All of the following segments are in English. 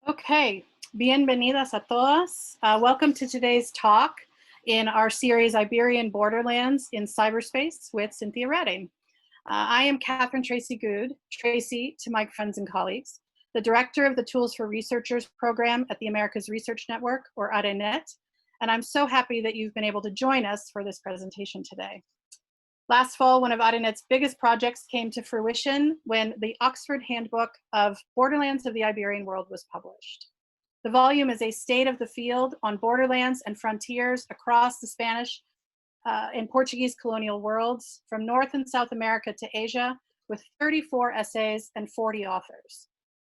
Okay, bienvenidas a todas. Welcome to today's talk in our series Iberian Borderlands in Cyberspace with Cynthia Radding. I am Catherine Tracy Goode, Tracy to my friends and colleagues, the director of the Tools for Researchers program at the Americas Research Network, or ARENET, and I'm so happy that you've been able to join us for this presentation today. Last fall, one of ARENET's biggest projects came to fruition when the Oxford Handbook of Borderlands of the Iberian World was published. The volume is a state of the field on borderlands and frontiers across the Spanish and Portuguese colonial worlds, from North and South America to Asia, with 34 essays and 40 authors.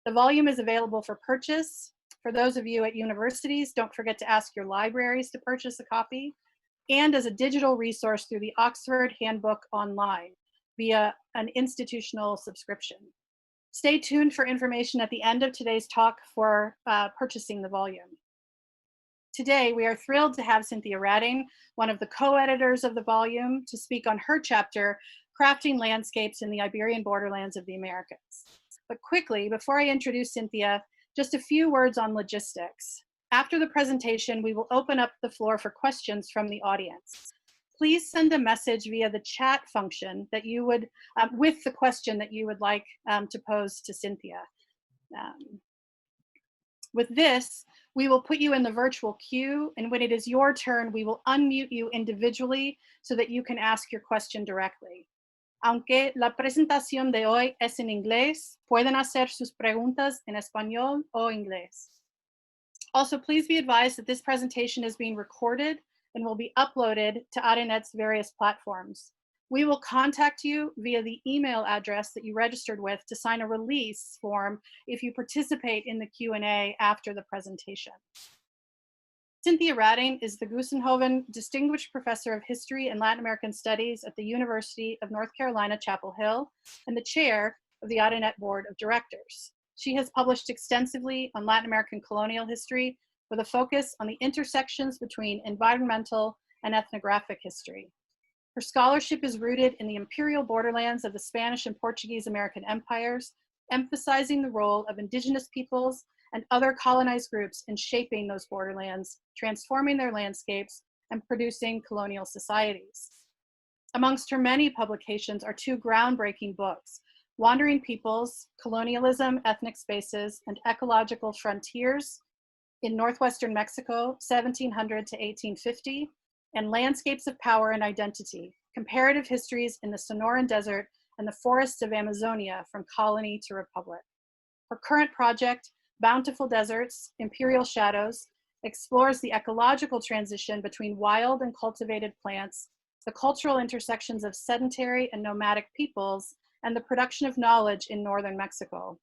The volume is available for purchase. For those of you at universities, don't forget to ask your libraries to purchase a copy, and as a digital resource through the Oxford Handbook Online via an institutional subscription. Stay tuned for information at the end of today's talk for purchasing the volume. Today, we are thrilled to have Cynthia Radding, one of the co-editors of the volume, to speak on her chapter, Crafting Landscapes in the Iberian Borderlands of the Americas. But quickly, before I introduce Cynthia, just a few words on logistics. After the presentation, we will open up the floor for questions from the audience. Please send a message via the chat function that you would, with the question that you would like to pose to Cynthia. With this, we will put you in the virtual queue, and when it is your turn, we will unmute you individually so that you can ask your question directly. Aunque la presentación de hoy es en inglés, pueden hacer sus preguntas en español o inglés. Also, please be advised that this presentation is being recorded and will be uploaded to ARENET's various platforms. We will contact you via the email address that you registered with to sign a release form if you participate in the Q&A after the presentation. Cynthia Radding is the Goosenhoven Distinguished Professor of History and Latin American Studies at the University of North Carolina, Chapel Hill, and the chair of the ARENET Board of Directors. She has published extensively on Latin American colonial history with a focus on the intersections between environmental and ethnographic history. Her scholarship is rooted in the imperial borderlands of the Spanish and Portuguese American empires, emphasizing the role of indigenous peoples and other colonized groups in shaping those borderlands, transforming their landscapes, and producing colonial societies. Amongst her many publications are two groundbreaking books, Wandering Peoples, Colonialism, Ethnic Spaces, and Ecological Frontiers in Northwestern Mexico, 1700 to 1850, and Landscapes of Power and Identity, Comparative Histories in the Sonoran Desert and the Forests of Amazonia from Colony to Republic. Her current project, Bountiful Deserts, Imperial Shadows, explores the ecological transition between wild and cultivated plants, the cultural intersections of sedentary and nomadic peoples, and the production of knowledge in northern Mexico.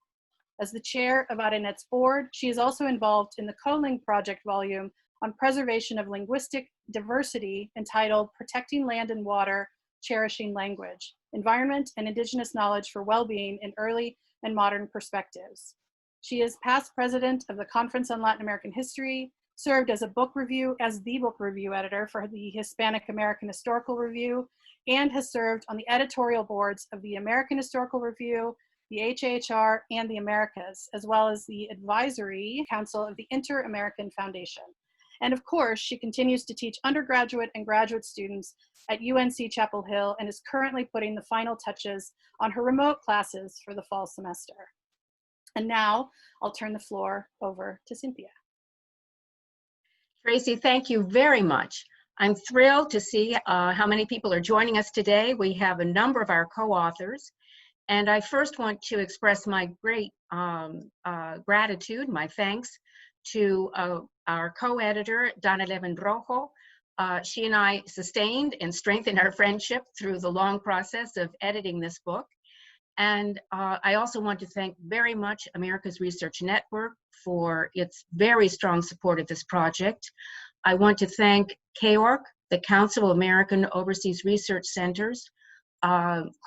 As the chair of ARENET's board, she is also involved in the CoLing project volume on preservation of linguistic diversity entitled Protecting Land and Water, Cherishing Language, Environment and Indigenous Knowledge for Wellbeing in Early and Modern Perspectives. She is past president of the Conference on Latin American History, served as the book review editor for the Hispanic American Historical Review, and has served on the editorial boards of the American Historical Review, the HAHR, and the Americas, as well as the advisory council of the Inter-American Foundation. And of course, she continues to teach undergraduate and graduate students at UNC Chapel Hill and is currently putting the final touches on her remote classes for the fall semester. And now I'll turn the floor over to Cynthia. Tracy, thank you very much. I'm thrilled to see how many people are joining us today. We have a number of our co-authors, and I first want to express my great gratitude, my thanks to our co-editor, Donna Levin-Rojo. She and I sustained and strengthened our friendship through the long process of editing this book. And I also want to thank very much America's Research Network for its very strong support of this project. I want to thank CAORC, the Council of American Overseas Research Centers,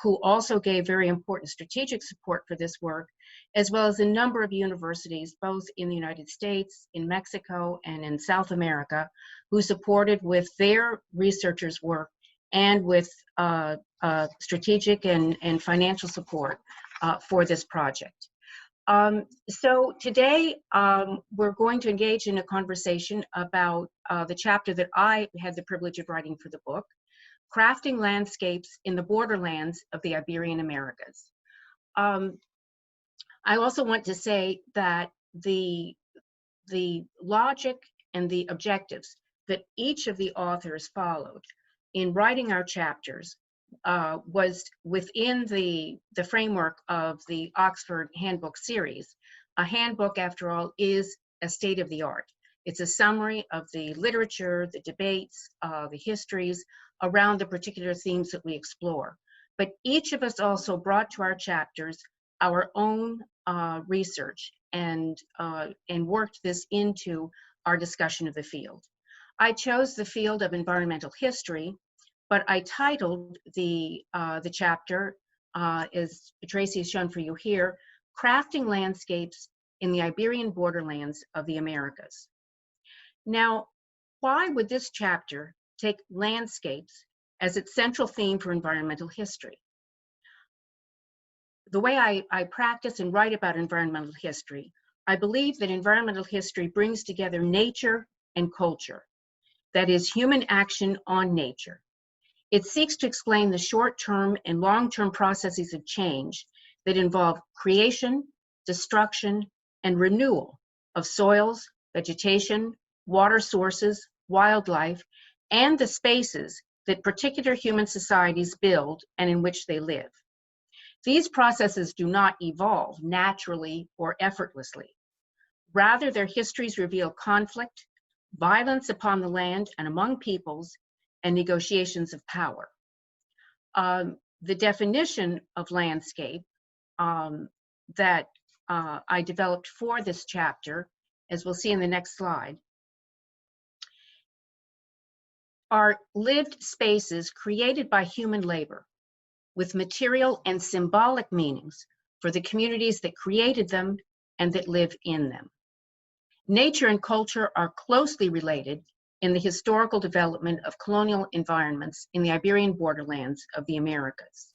who also gave very important strategic support for this work, as well as a number of universities, both in the United States, in Mexico, and in South America, who supported with their researchers' work and with strategic and financial support for this project. So today we're going to engage in a conversation about the chapter that I had the privilege of writing for the book, Crafting Landscapes in the Borderlands of the Iberian Americas. I also want to say that the logic and the objectives that each of the authors followed in writing our chapters was within the framework of the Oxford Handbook series. A handbook, after all, is a state of the art. It's a summary of the literature, the debates, the histories around the particular themes that we explore. But each of us also brought to our chapters our own research and worked this into our discussion of the field. I chose the field of environmental history, but I titled the chapter, as Tracy has shown for you here, Crafting Landscapes in the Iberian Borderlands of the Americas. Now, why would this chapter take landscapes as its central theme for environmental history? The way I practice and write about environmental history, I believe that environmental history brings together nature and culture, that is, human action on nature. It seeks to explain the short-term and long-term processes of change that involve creation, destruction, and renewal of soils, vegetation, water sources, wildlife, and the spaces that particular human societies build and in which they live. These processes do not evolve naturally or effortlessly. Rather, their histories reveal conflict, violence upon the land and among peoples, and negotiations of power. The definition of landscape that I developed for this chapter, as we'll see in the next slide, are lived spaces created by human labor with material and symbolic meanings for the communities that created them and that live in them. Nature and culture are closely related in the historical development of colonial environments in the Iberian borderlands of the Americas.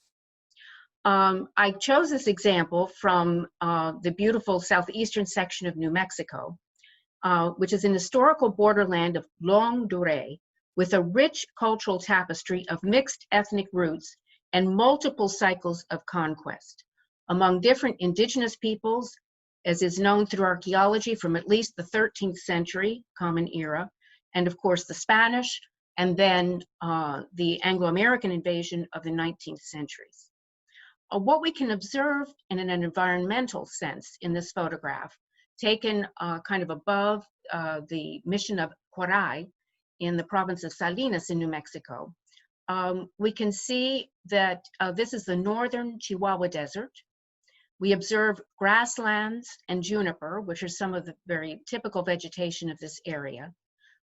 I chose this example from the beautiful southeastern section of New Mexico, which is an historical borderland of longue durée with a rich cultural tapestry of mixed ethnic roots and multiple cycles of conquest among different indigenous peoples, as is known through archaeology from at least the 13th century Common Era, and of course the Spanish, and then the Anglo-American invasion of the 19th centuries. What we can observe in an environmental sense in this photograph, taken kind of above the mission of Coray in the province of Salinas in New Mexico, we can see that this is the northern Chihuahua Desert. We observe grasslands and juniper, which are some of the very typical vegetation of this area.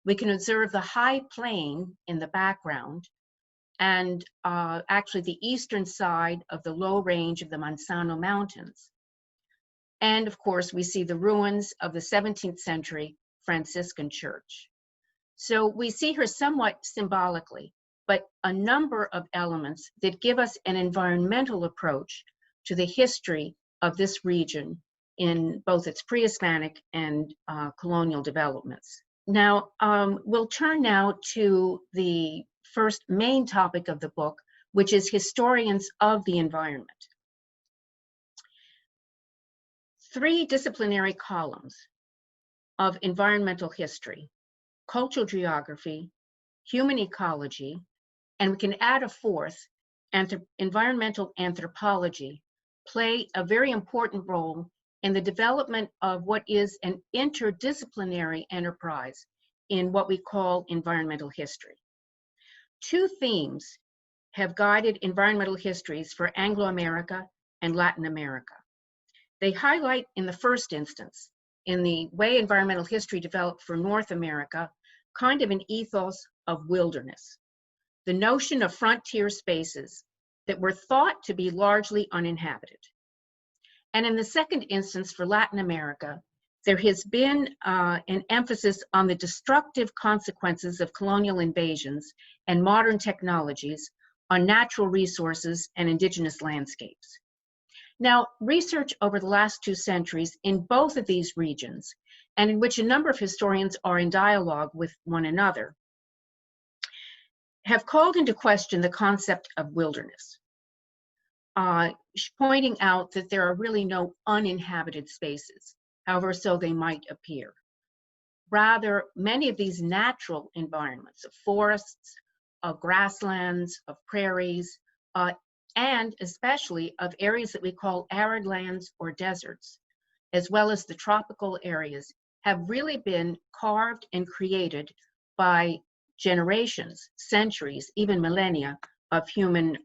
We can observe the high plain in the background and actually the eastern side of the low range of the Manzano Mountains. And of course, we see the ruins of the 17th century Franciscan church. So we see her somewhat symbolically, but a number of elements that give us an environmental approach to the history of this region in both its pre-Hispanic and colonial developments. Now, we'll turn now to the first main topic of the book, which is historians of the environment. 3 disciplinary columns of environmental history: cultural geography, human ecology, and we can add a 4th, environmental anthropology, play a very important role in the development of what is an interdisciplinary enterprise in what we call environmental history. 2 themes have guided environmental histories for Anglo-America and Latin America. They highlight, in the first instance, in the way environmental history developed for North America, kind of an ethos of wilderness, the notion of frontier spaces that were thought to be largely uninhabited. And in the second instance for Latin America, there has been an emphasis on the destructive consequences of colonial invasions and modern technologies on natural resources and indigenous landscapes. Now, research over the last 2 centuries in both of these regions, and in which a number of historians are in dialogue with one another, have called into question the concept of wilderness, pointing out that there are really no uninhabited spaces, however so they might appear. Rather, many of these natural environments of forests, of grasslands, of prairies, and especially of areas that we call arid lands or deserts, as well as the tropical areas, have really been carved and created by generations, centuries, even millennia of human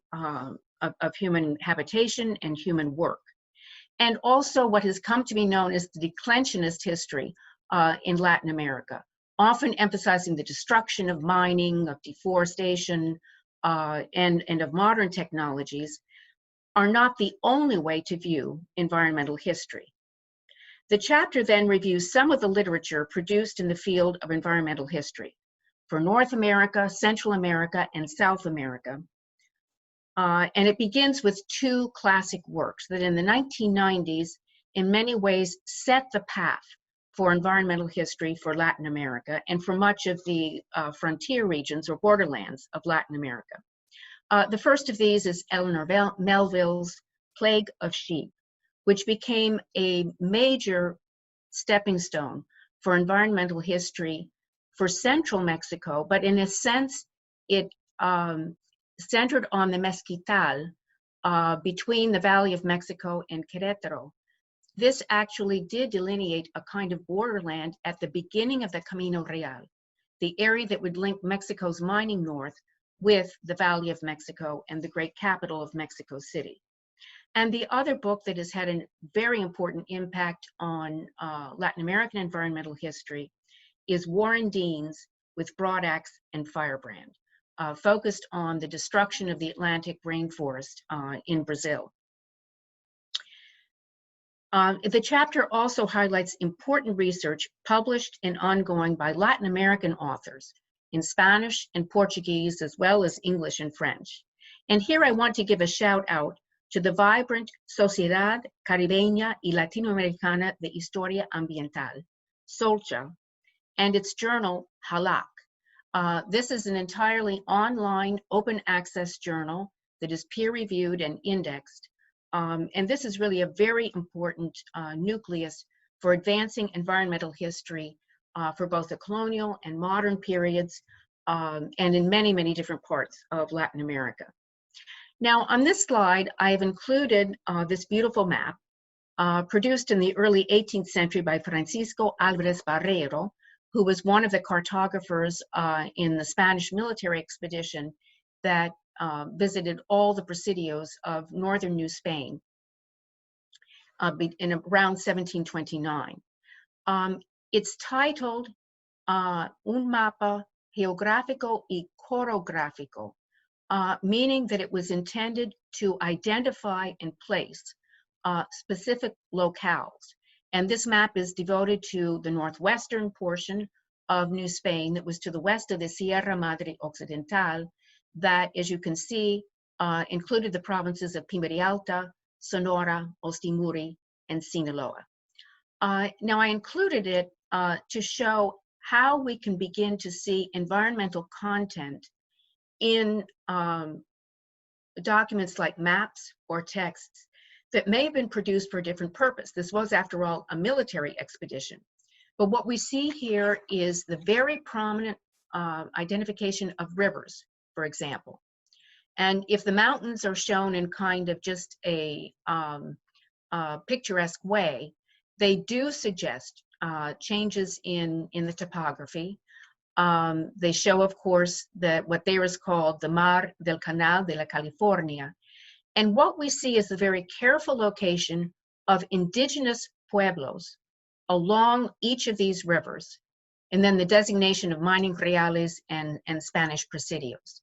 habitation and human work. And also what has come to be known as the declensionist history in Latin America, often emphasizing the destruction of mining, of deforestation, and of modern technologies, are not the only way to view environmental history. The chapter then reviews some of the literature produced in the field of environmental history for North America, Central America, and South America. And it begins with 2 classic works that in the 1990s, in many ways, set the path for environmental history for Latin America and for much of the frontier regions or borderlands of Latin America. The first of these is Eleanor Melville's Plague of Sheep, which became a major stepping stone for environmental history for central Mexico, but in a sense, it centered on the Mezquital between the Valley of Mexico and Querétaro. This actually did delineate a kind of borderland at the beginning of the Camino Real, the area that would link Mexico's mining north with the Valley of Mexico and the great capital of Mexico City. And the other book that has had a very important impact on Latin American environmental history is Warren Dean's With Broad Axe and Firebrand, focused on the destruction of the Atlantic rainforest in Brazil. The chapter also highlights important research published and ongoing by Latin American authors in Spanish and Portuguese, as well as English and French. And here I want to give a shout out to the vibrant Sociedad Caribeña y Latinoamericana de Historia Ambiental, SOLCHA, and its journal, Halak. This is an entirely online, open access journal that is peer-reviewed and indexed. And this is really a very important nucleus for advancing environmental history for both the colonial and modern periods, and in many, many different parts of Latin America. Now, on this slide, I have included this beautiful map produced in the early 18th century by Francisco Álvarez Barrero, who was one of the cartographers in the Spanish military expedition that visited all the presidios of northern New Spain in around 1729. It's titled Un Mapa Geográfico y Chorográfico, meaning that it was intended to identify and place specific locales. And this map is devoted to the northwestern portion of New Spain that was to the west of the Sierra Madre Occidental, that, as you can see, included the provinces of Pimería Alta, Sonora, Ostimuri, and Sinaloa. Now, I included it to show how we can begin to see environmental content in documents like maps or texts that may have been produced for a different purpose. This was, after all, a military expedition. But what we see here is the very prominent identification of rivers, for example. And if the mountains are shown in kind of just a picturesque way, they do suggest changes in the topography. They show, of course, that what there is called the Mar del Canal de la California. And what we see is the very careful location of indigenous pueblos along each of these rivers, and then the designation of mining reales and Spanish presidios.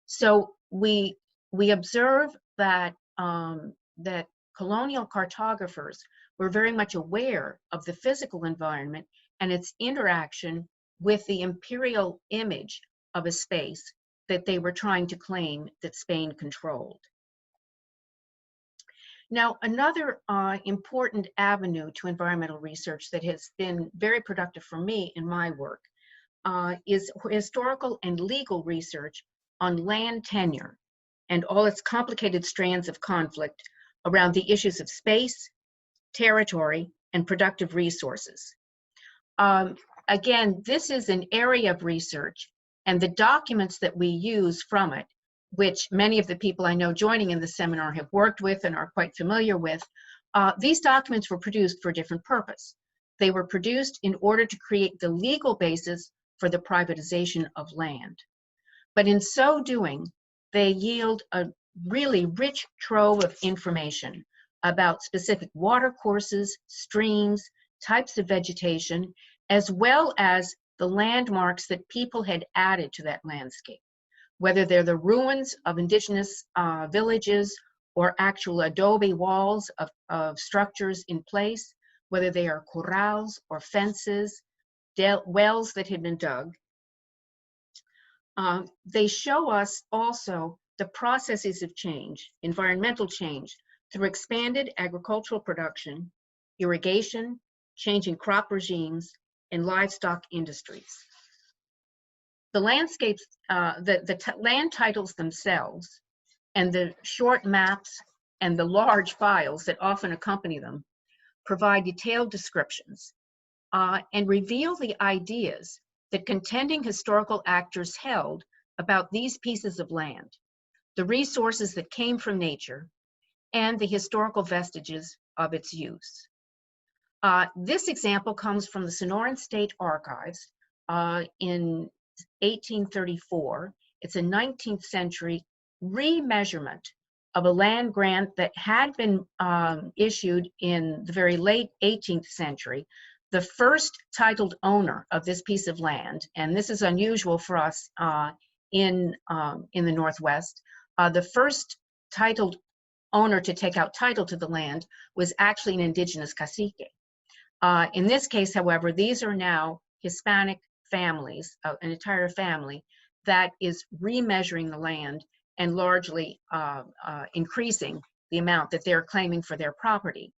So we observe that, that colonial cartographers were very much aware of the physical environment and its interaction with the imperial image of a space that they were trying to claim that Spain controlled. Now, another important avenue to environmental research that has been very productive for me in my work is historical and legal research on land tenure and all its complicated strands of conflict around the issues of space, territory, and productive resources. Again, this is an area of research, and the documents that we use from it, which many of the people I know joining in the seminar have worked with and are quite familiar with, these documents were produced for a different purpose. They were produced in order to create the legal basis for the privatization of land. But in so doing, they yield a really rich trove of information about specific water courses, streams, types of vegetation, as well as the landmarks that people had added to that landscape, whether they're the ruins of indigenous villages or actual adobe walls of structures in place, whether they are corrals or fences, wells that had been dug. They show us also the processes of change, environmental change, through expanded agricultural production, irrigation, changing crop regimes, and livestock industries. The landscapes, the land titles themselves, and the short maps and the large files that often accompany them provide detailed descriptions and reveal the ideas that contending historical actors held about these pieces of land, the resources that came from nature, and the historical vestiges of its use. This example comes from the Sonoran State Archives in 1834. It's a 19th century remeasurement of a land grant that had been issued in the very late 18th century. The first titled owner of this piece of land, and this is unusual for us in the Northwest, the first titled owner to take out title to the land was actually an indigenous cacique. In this case, however, these are now Hispanic families, an entire family that is remeasuring the land and largely increasing the amount that they're claiming for their property.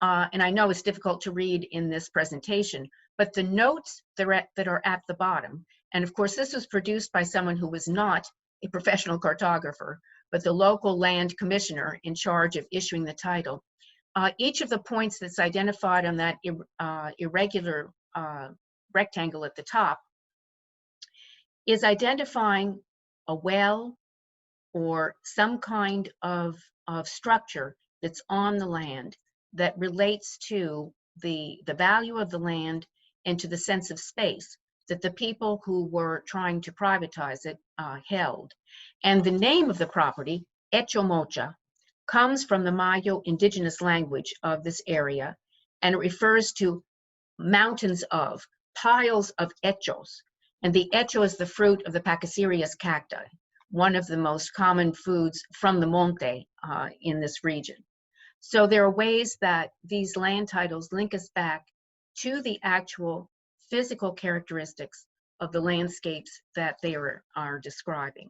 And I know it's difficult to read in this presentation, but the notes that are at the bottom, and of course this was produced by someone who was not a professional cartographer, but the local land commissioner in charge of issuing the title. Each of the points that's identified on that irregular rectangle at the top is identifying a well or some kind of structure that's on the land that relates to the value of the land and to the sense of space that the people who were trying to privatize it held. And the name of the property, Echomocha, comes from the Mayo indigenous language of this area, and it refers to mountains of, piles of echos. And the echo is the fruit of the Pachycereus cacti, one of the most common foods from the monte in this region. So there are ways that these land titles link us back to the actual physical characteristics of the landscapes that they are describing.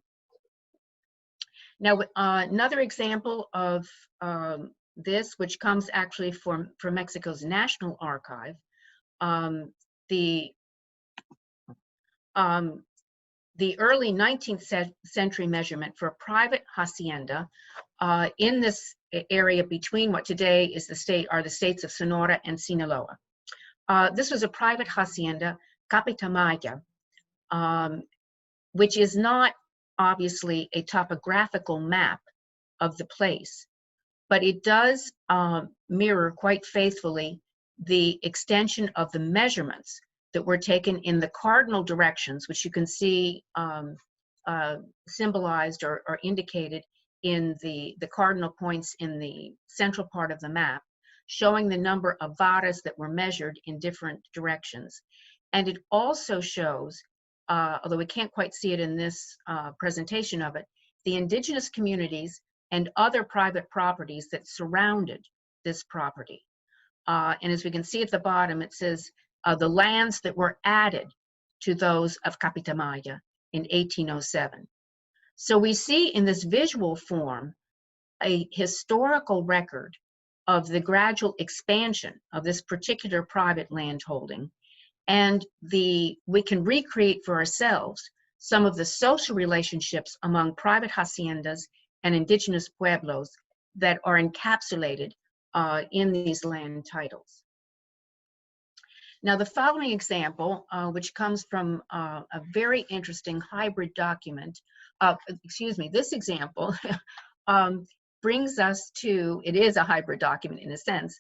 Now, another example of this, which comes actually from Mexico's National Archive, the early 19th century measurement for a private hacienda in this area between what today is the states of Sonora and Sinaloa. This was a private hacienda, Capitamaya, which is not obviously a topographical map of the place, but it does mirror quite faithfully the extension of the measurements that were taken in the cardinal directions, which you can see symbolized or indicated in the cardinal points in the central part of the map, showing the number of varas that were measured in different directions. And it also shows, although we can't quite see it in this presentation of it, the indigenous communities and other private properties that surrounded this property. And as we can see at the bottom, it says the lands that were added to those of Capitamaya in 1807. So we see in this visual form a historical record of the gradual expansion of this particular private land holding. And we can recreate for ourselves some of the social relationships among private haciendas and indigenous pueblos that are encapsulated in these land titles. Now, the following example, which comes from a very interesting hybrid document, this example brings us to, it is a hybrid document in a sense,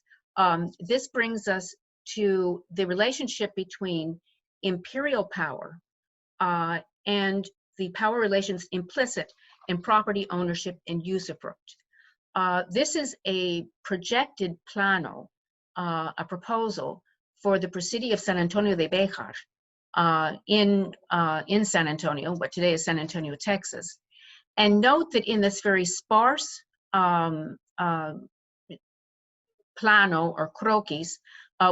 this brings us to the relationship between imperial power and the power relations implicit in property ownership and usufruct. This is a projected plano, a proposal for the Presidio of San Antonio de Béjar in San Antonio, what today is San Antonio, Texas. And note that in this very sparse plano or croquis,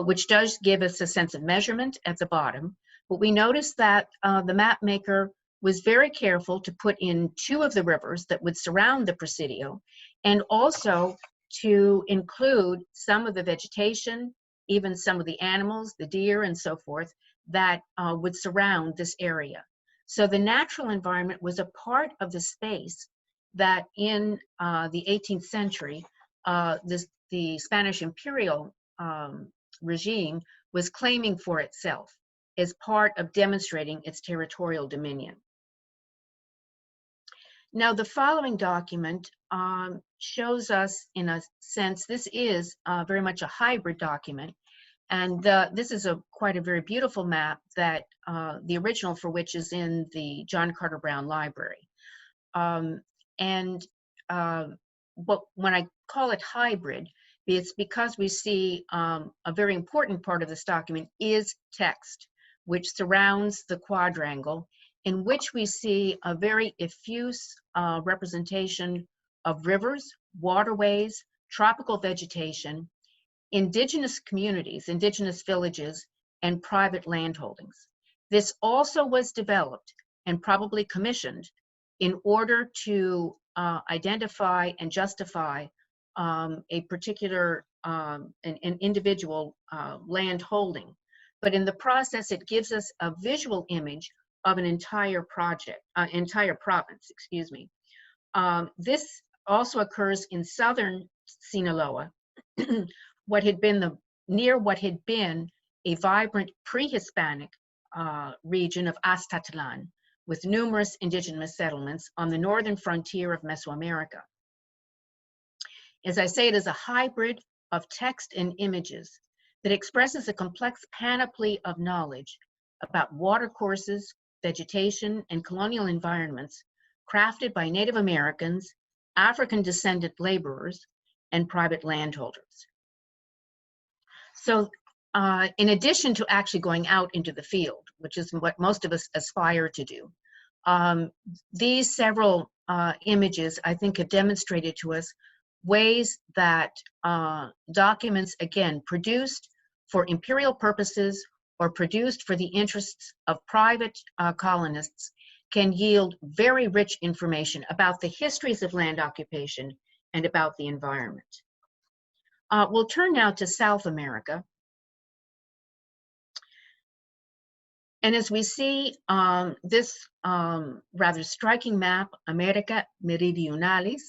which does give us a sense of measurement at the bottom, but we notice that the map maker was very careful to put in 2 of the rivers that would surround the Presidio, and also to include some of the vegetation, even some of the animals, the deer and so forth, that would surround this area. So the natural environment was a part of the space that in the 18th century, the Spanish imperial regime was claiming for itself as part of demonstrating its territorial dominion. Now, the following document shows us, in a sense, this is very much a hybrid document. And this is quite a very beautiful map that the original for which is in the John Carter Brown Library. But when I call it hybrid, it's because we see a very important part of this document is text, which surrounds the quadrangle, in which we see a very effuse representation of rivers, waterways, tropical vegetation, indigenous communities, indigenous villages, and private landholdings. This also was developed and probably commissioned in order to identify and justify a particular, an individual land holding. But in the process, it gives us a visual image of an entire province, excuse me. This also occurs in southern Sinaloa, what had been near what had been a vibrant pre-Hispanic region of Aztatlan, with numerous indigenous settlements on the northern frontier of Mesoamerica. As I say, it is a hybrid of text and images that expresses a complex panoply of knowledge about watercourses, vegetation, and colonial environments crafted by Native Americans, African-descended laborers, and private landholders. So in addition to actually going out into the field, which is what most of us aspire to do, these several images, I think, have demonstrated to us ways that documents, again, produced for imperial purposes or produced for the interests of private colonists, can yield very rich information about the histories of land occupation and about the environment. We'll turn now to South America. And as we see this rather striking map, America Meridionalis,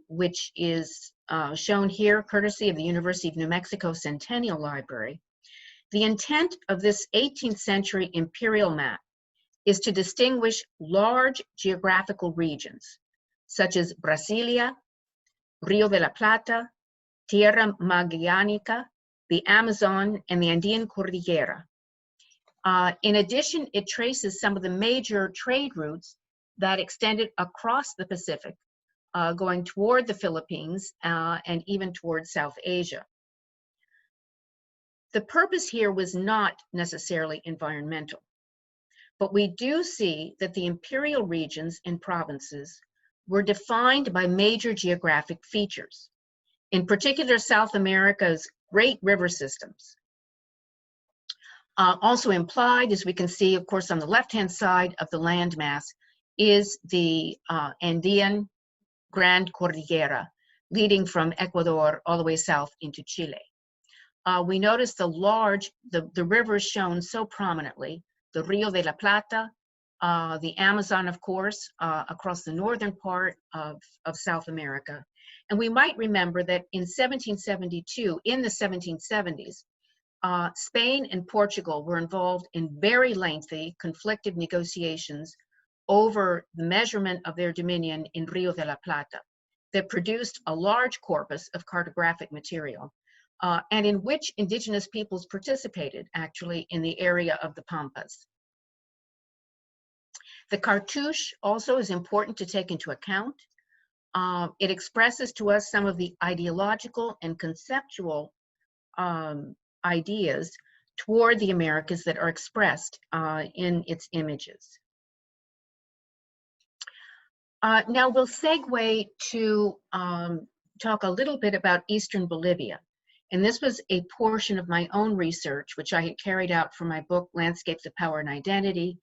which is shown here courtesy of the University of New Mexico Centennial Library, the intent of this 18th century imperial map is to distinguish large geographical regions, such as Brasilia, Rio de la Plata, Tierra Magellanica, the Amazon, and the Andean Cordillera. In addition, it traces some of the major trade routes that extended across the Pacific, going toward the Philippines and even toward South Asia. The purpose here was not necessarily environmental, but we do see that the imperial regions and provinces were defined by major geographic features, in particular South America's great river systems. Also implied, as we can see, of course, on the left-hand side of the landmass, is the Andean Grand Cordillera, leading from Ecuador all the way south into Chile. We notice the rivers shown so prominently, the Rio de la Plata, the Amazon, of course, across the northern part of South America. And we might remember that in 1772, in the 1770s, Spain and Portugal were involved in very lengthy, conflicted negotiations over the measurement of their dominion in Rio de la Plata that produced a large corpus of cartographic material, and in which indigenous peoples participated, actually, in the area of the Pampas. The cartouche also is important to take into account. It expresses to us some of the ideological and conceptual ideas toward the Americas that are expressed in its images. Now we'll segue to talk a little bit about Eastern Bolivia. And this was a portion of my own research, which I had carried out for my book, Landscapes of Power and Identity,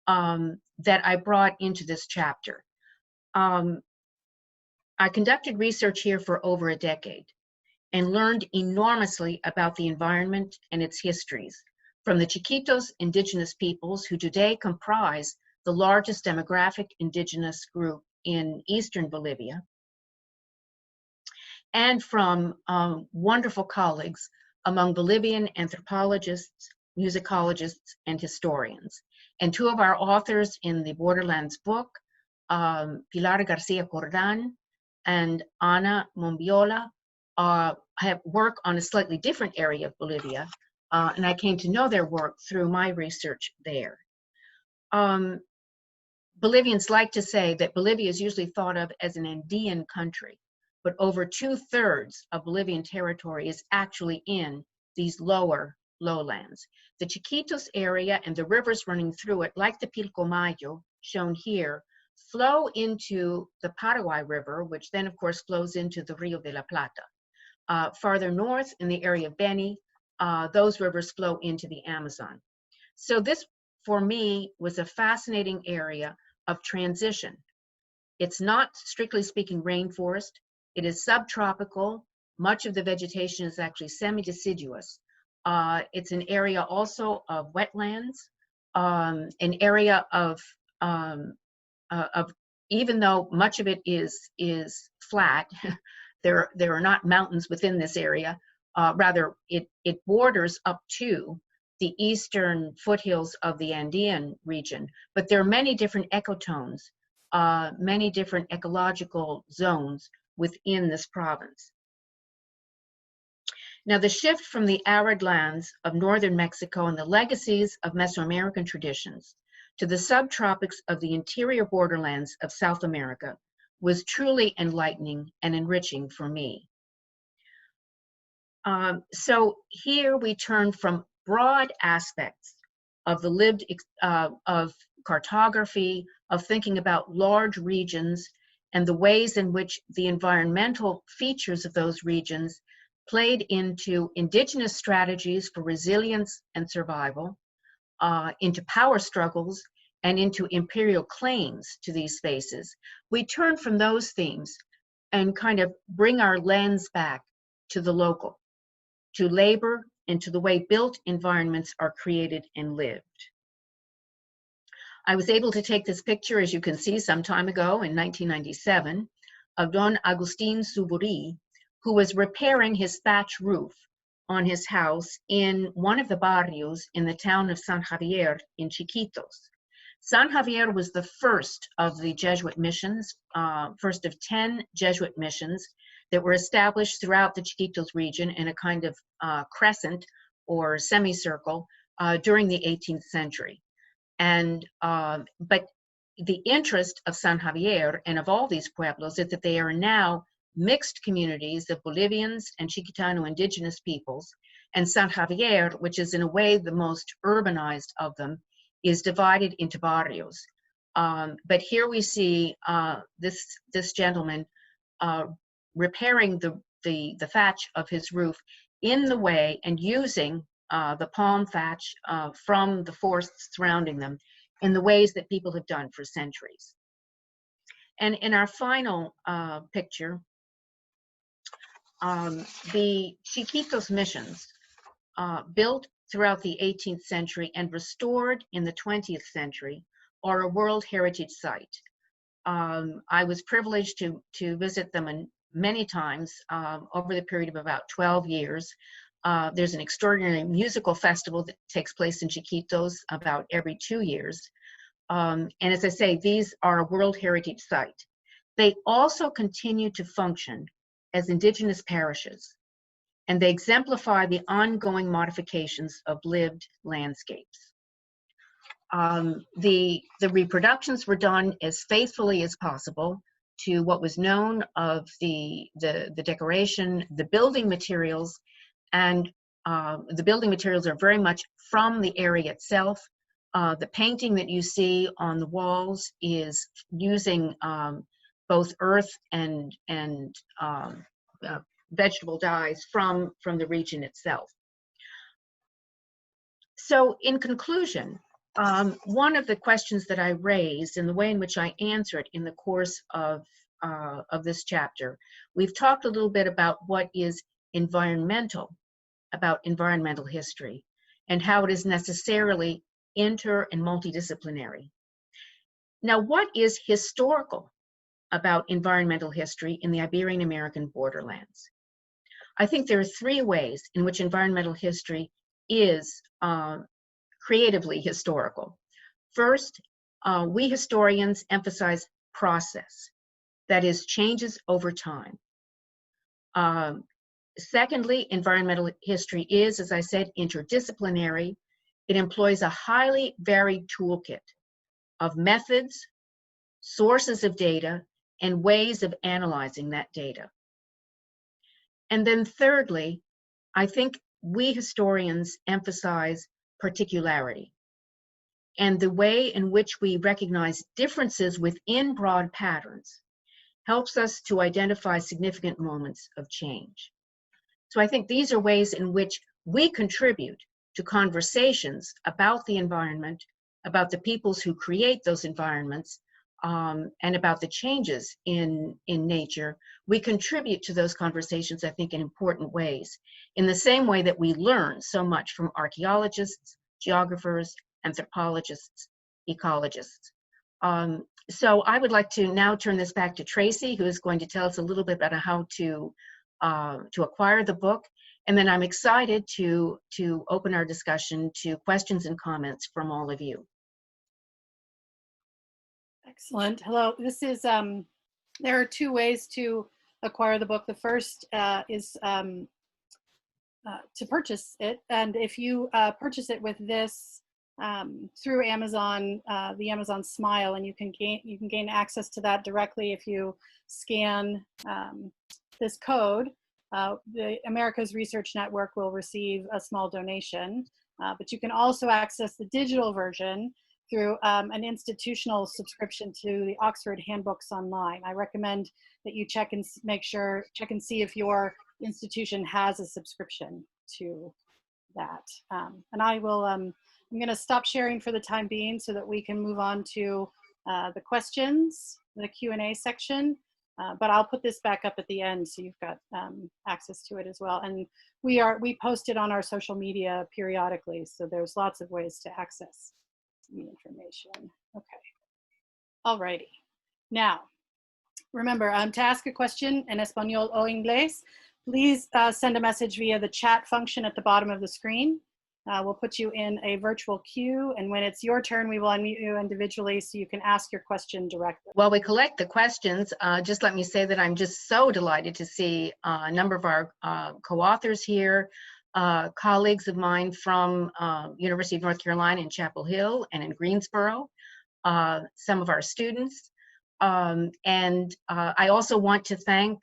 that I brought into this chapter. I conducted research here for over a decade and learned enormously about the environment and its histories from the Chiquitos indigenous peoples, who today comprise the largest demographic indigenous group in Eastern Bolivia, and from wonderful colleagues among Bolivian anthropologists, musicologists, and historians. And two of our authors in the Borderlands book, Pilar Garcia Cordan and Ana Monviola, have work on a slightly different area of Bolivia, and I came to know their work through my research there. Bolivians like to say that Bolivia is usually thought of as an Andean country, but over 2/3 of Bolivian territory is actually in these lower lowlands. The Chiquitos area and the rivers running through it, like the Pilcomayo, shown here, flow into the Paraguay River, which then of course flows into the Rio de la Plata. Farther north in the area of Beni, those rivers flow into the Amazon. So this, for me, was a fascinating area of transition. It's not, strictly speaking, rainforest. It is subtropical. Much of the vegetation is actually semi-deciduous. It's an area also of wetlands, an area of even though much of it is flat, there are not mountains within this area. Rather, it borders up to the eastern foothills of the Andean region, but there are many different ecotones, many different ecological zones within this province. Now, the shift from the arid lands of northern Mexico and the legacies of Mesoamerican traditions to the subtropics of the interior borderlands of South America was truly enlightening and enriching for me. So here we turn from broad aspects of the lived, of cartography, of thinking about large regions and the ways in which the environmental features of those regions played into indigenous strategies for resilience and survival, into power struggles, and into imperial claims to these spaces. We turn from those themes and kind of bring our lens back to the local, to labor, and to the way built environments are created and lived. I was able to take this picture, as you can see, some time ago in 1997, of Don Agustin Suburi, who was repairing his thatch roof on his house in one of the barrios in the town of San Javier in Chiquitos. San Javier was the first of the Jesuit missions, first of 10 Jesuit missions that were established throughout the Chiquitos region in a kind of crescent or semicircle during the 18th century. And, but the interest of San Javier and of all these pueblos is that they are now mixed communities of Bolivians and Chiquitano indigenous peoples, and San Javier, which is in a way the most urbanized of them, is divided into barrios. But here we see this gentleman repairing the thatch of his roof in the way and using the palm thatch from the forests surrounding them in the ways that people have done for centuries. And in our final picture, The Chiquitos missions, built throughout the 18th century and restored in the 20th century, are a World Heritage Site. I was privileged to visit them many times over the period of about 12 years. There's an extraordinary musical festival that takes place in Chiquitos about every 2 years. And as I say, these are a World Heritage Site. They also continue to function as indigenous parishes, and they exemplify the ongoing modifications of lived landscapes. The reproductions were done as faithfully as possible to what was known of the decoration, the building materials, and the building materials are very much from the area itself. The painting that you see on the walls is using both earth and vegetable dyes from the region itself. So in conclusion, one of the questions that I raised and the way in which I answer it in the course of this chapter, we've talked a little bit about what is environmental about environmental history and how it is necessarily inter and multidisciplinary. Now, what is historical about environmental history in the Iberian American borderlands? I think there are three ways in which environmental history is creatively historical. First, we historians emphasize process, that is, changes over time. Secondly, environmental history is, as I said, interdisciplinary. It employs a highly varied toolkit of methods, sources of data, and ways of analyzing that data. And then thirdly, I think we historians emphasize particularity and the way in which we recognize differences within broad patterns helps us to identify significant moments of change. So I think these are ways in which we contribute to conversations about the environment, about the peoples who create those environments, and about the changes in nature. We contribute to those conversations, I think, in important ways, in the same way that we learn so much from archaeologists, geographers, anthropologists, ecologists. So I would like to now turn this back to Tracy, who is going to tell us a little bit about how to acquire the book. And then I'm excited to open our discussion to questions and comments from all of you. Excellent. Hello. This is, there are two ways to acquire the book. The first is to purchase it. And if you purchase it with this through Amazon, the Amazon Smile, and you can gain access to that directly if you scan this code. The America's Research Network will receive a small donation, but you can also access the digital version through an institutional subscription to the Oxford Handbooks Online. I recommend that you check and see if your institution has a subscription to that. And I will, I'm gonna stop sharing for the time being so that we can move on to the questions, the Q&A section. But I'll put this back up at the end so you've got access to it as well. And we post it on our social media periodically, so there's lots of ways to access the information. Okay, alrighty. Now, remember, to ask a question in Español o Inglés, please send a message via the chat function at the bottom of the screen. We'll put you in a virtual queue, and when it's your turn, we will unmute you individually so you can ask your question directly. While we collect the questions, just let me say that I'm just so delighted to see a number of our co-authors here, colleagues of mine from University of North Carolina in Chapel Hill and in Greensboro, some of our students. And I also want to thank,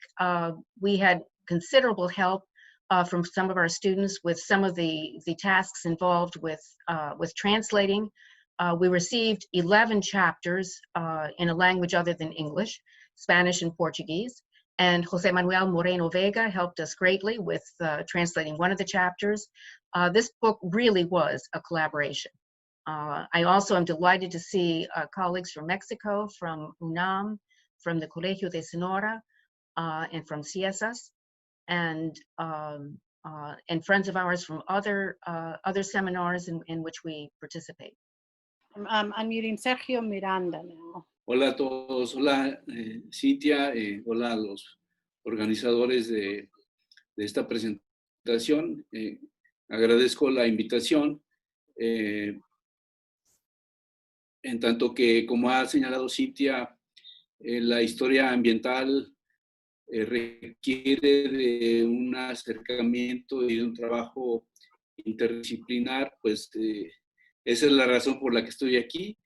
we had considerable help from some of our students with some of the tasks involved with translating. We received 11 chapters in a language other than English, Spanish and Portuguese. And Jose Manuel Moreno Vega helped us greatly with translating one of the chapters. This book really was a collaboration. I also am delighted to see colleagues from Mexico, from UNAM, from the Colegio de Sonora, and from CIESAS. and friends of ours from other seminars in which we participate. I'm unmuting Sergio Miranda now. Hola a todos, hola Cynthia, hola a los organizadores de esta presentación. Agradezco la invitación. En tanto que, como ha señalado Cynthia, la historia ambiental requiere de un acercamiento y de un trabajo interdisciplinar, pues esa es la razón por la que estoy aquí,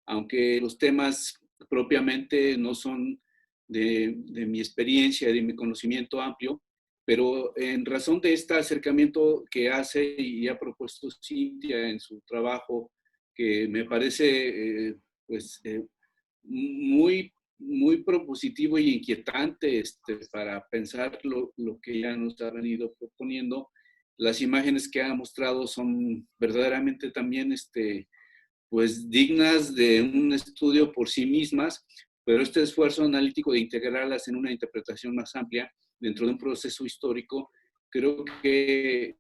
aunque los temas propiamente no son de mi experiencia, de mi conocimiento amplio, pero en razón de este acercamiento que hace y ha propuesto Cynthia en su trabajo, que me parece muy propositivo y inquietante para pensar lo que ella nos ha venido proponiendo. Las imágenes que ha mostrado son verdaderamente también pues dignas de un estudio por sí mismas, pero este esfuerzo analítico de integrarlas en una interpretación más amplia dentro de un proceso histórico, creo que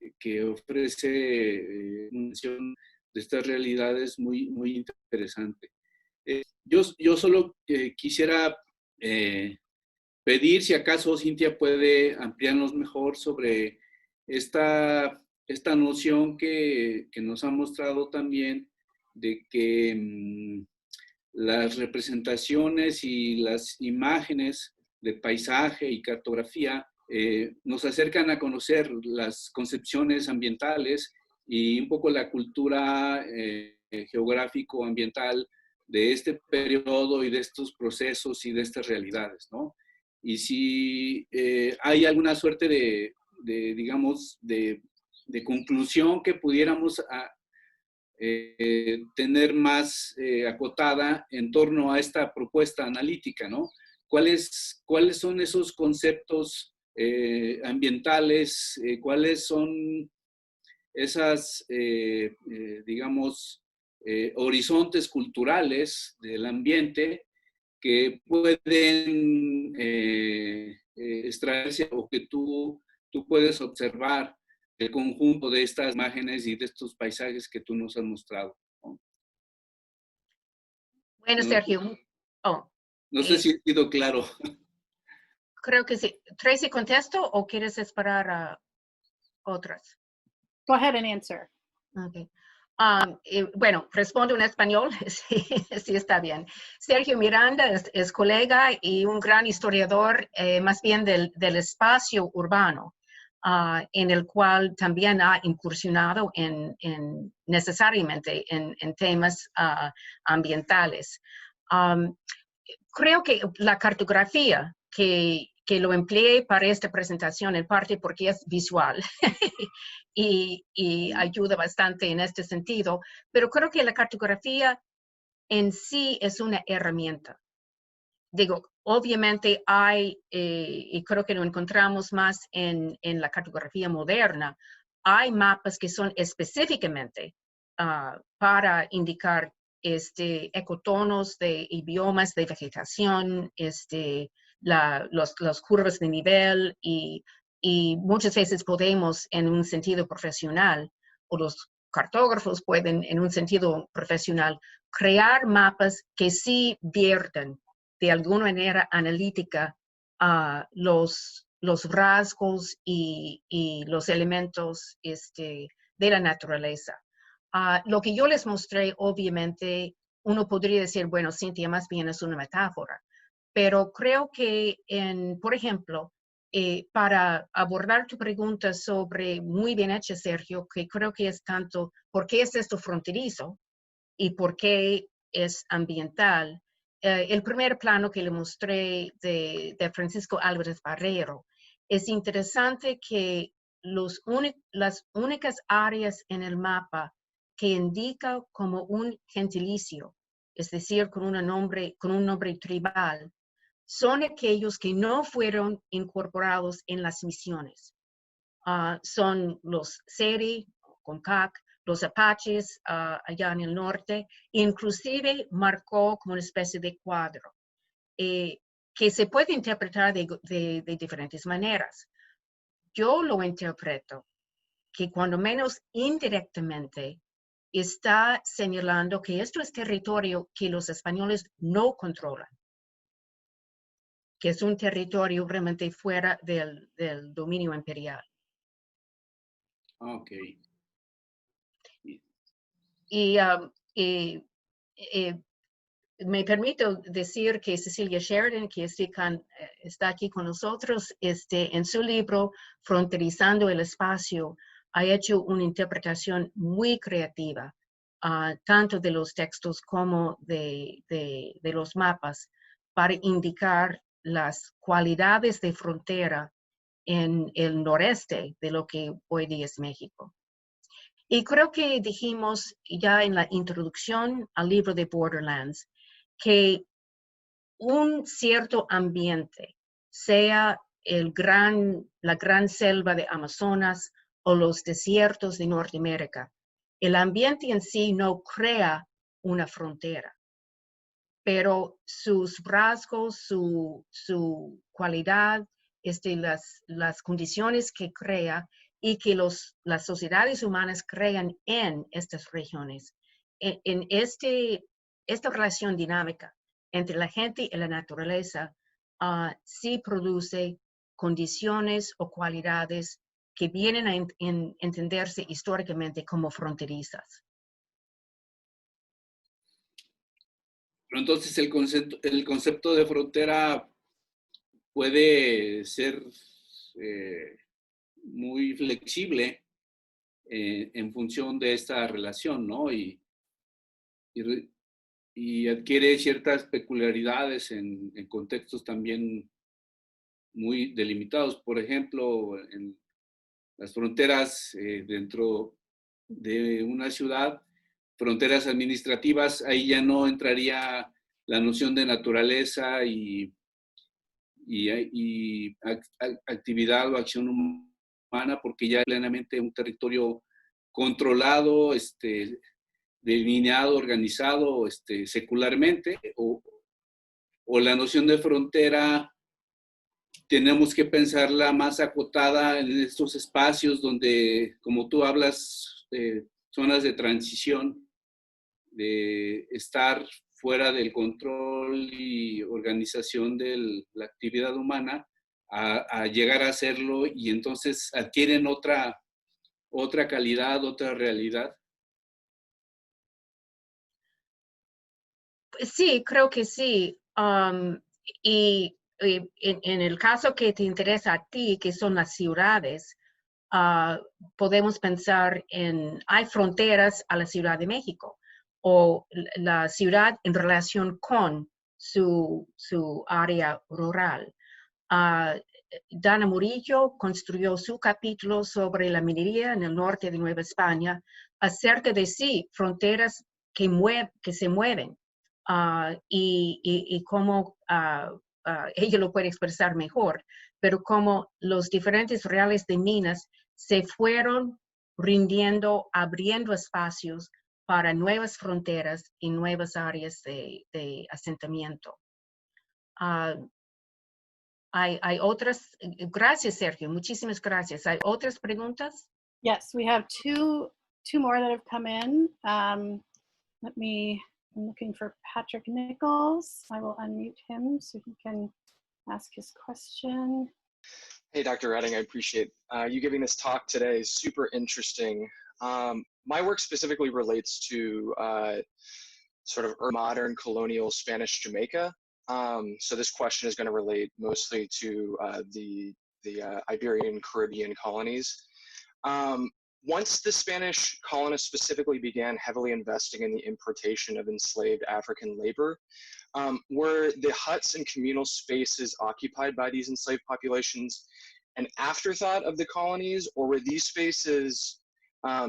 ofrece una visión de estas realidades muy interesante. Yo solo quisiera pedir si acaso Cynthia puede ampliarnos mejor sobre esta noción que nos ha mostrado también de que las representaciones y las imágenes de paisaje y cartografía nos acercan a conocer las concepciones ambientales y un poco la cultura geográfico-ambiental de este periodo y de estos procesos y de estas realidades, ¿no? Y si hay alguna suerte digamos, de conclusión que pudiéramos tener más acotada en torno a esta propuesta analítica, ¿no? ¿Cuáles son esos conceptos ambientales? ¿Cuáles son esas, digamos, horizontes culturales del ambiente que pueden extraerse o que tú puedes observar el conjunto de estas imágenes y de estos paisajes que tú nos has mostrado, ¿no? Bueno, Sergio. No sé si he sido claro. Creo que sí. Tracy, ¿contesto o quieres esperar a otras? Go ahead and answer. Okay. Bueno, respondo en español, sí está bien. Sergio Miranda es colega y un gran historiador, más bien del espacio urbano, en el cual también ha incursionado necesariamente en temas ambientales. Creo que la cartografía que lo empleé para esta presentación, en parte porque es visual y ayuda bastante en este sentido, pero creo que la cartografía en sí es una herramienta. Digo, obviamente hay, y creo que lo encontramos más en la cartografía moderna, hay mapas que son específicamente para indicar ecotonos y biomas de vegetación, las curvas de nivel y muchas veces podemos en un sentido profesional, o los cartógrafos pueden en un sentido profesional, crear mapas que sí vierten de alguna manera analítica los rasgos y los elementos de la naturaleza. Lo que yo les mostré, obviamente, uno podría decir, bueno, Cynthia, más bien es una metáfora, pero creo que, por ejemplo, para abordar tu pregunta sobre, muy bien hecha, Sergio, que creo que es tanto, ¿por qué es esto fronterizo? ¿Y por qué es ambiental? El primer plano que le mostré de Francisco Álvarez Barrero, es interesante que las únicas áreas en el mapa que indica como un gentilicio, es decir, con un nombre tribal, son aquellos que no fueron incorporados en las misiones. Son los Seri, con CAC, los apaches allá en el norte, inclusive marcó como una especie de cuadro, que se puede interpretar de diferentes maneras. yo lo interpreto que cuando menos indirectamente está señalando que esto es territorio que los españoles no controlan, que es un territorio realmente fuera del dominio imperial. Ok. Y me permito decir que Cynthia Radding, que está aquí con nosotros, en su libro Fronterizando el Espacio, ha hecho una interpretación muy creativa, tanto de los textos como de los mapas, para indicar las cualidades de frontera en el noreste de lo que hoy día es México. Y creo que dijimos ya en la introducción al libro de Borderlands que un cierto ambiente, sea la gran selva de Amazonas o los desiertos de Norteamérica, el ambiente en sí no crea una frontera, pero sus rasgos, su cualidad, las condiciones que crea y que las sociedades humanas crean en estas regiones, en esta relación dinámica entre la gente y la naturaleza, sí produce condiciones o cualidades que vienen a entenderse históricamente como fronterizas. Pero entonces el concepto de frontera puede ser muy flexible en función de esta relación, ¿no? Y adquiere ciertas peculiaridades en contextos también muy delimitados. Por ejemplo, en las fronteras dentro de una ciudad, fronteras administrativas, ahí ya no entraría la noción de naturaleza y actividad o acción humana, porque ya es plenamente un territorio controlado, delineado, organizado secularmente, o la noción de frontera tenemos que pensarla más acotada en estos espacios donde, como tú hablas, zonas de transición, de estar fuera del control y organización de la actividad humana, a llegar a hacerlo, y entonces adquieren otra calidad, otra realidad. Sí, creo que sí. Y en el caso que te interesa a ti, que son las ciudades, podemos pensar hay fronteras a la Ciudad de México, o la ciudad en relación con su área rural. Dana Murillo construyó su capítulo sobre la minería en el norte de Nueva España, acerca de fronteras que se mueven, y cómo ella lo puede expresar mejor, pero cómo los diferentes reales de minas se fueron rindiendo, abriendo espacios para nuevas fronteras y nuevas áreas de asentamiento. Hay otras, gracias Sergio, muchísimas gracias. ¿Hay otras preguntas? Yes, we have two more that have come in. I'm looking for Patrick Nichols. I will unmute him so he can ask his question. Hey, Dr. Radding, I appreciate you giving this talk today. Super interesting. My work specifically relates to sort of modern colonial Spanish Jamaica. So this question is going to relate mostly to the Iberian Caribbean colonies. Once the Spanish colonists specifically began heavily investing in the importation of enslaved African labor, were the huts and communal spaces occupied by these enslaved populations an afterthought of the colonies, or were these spaces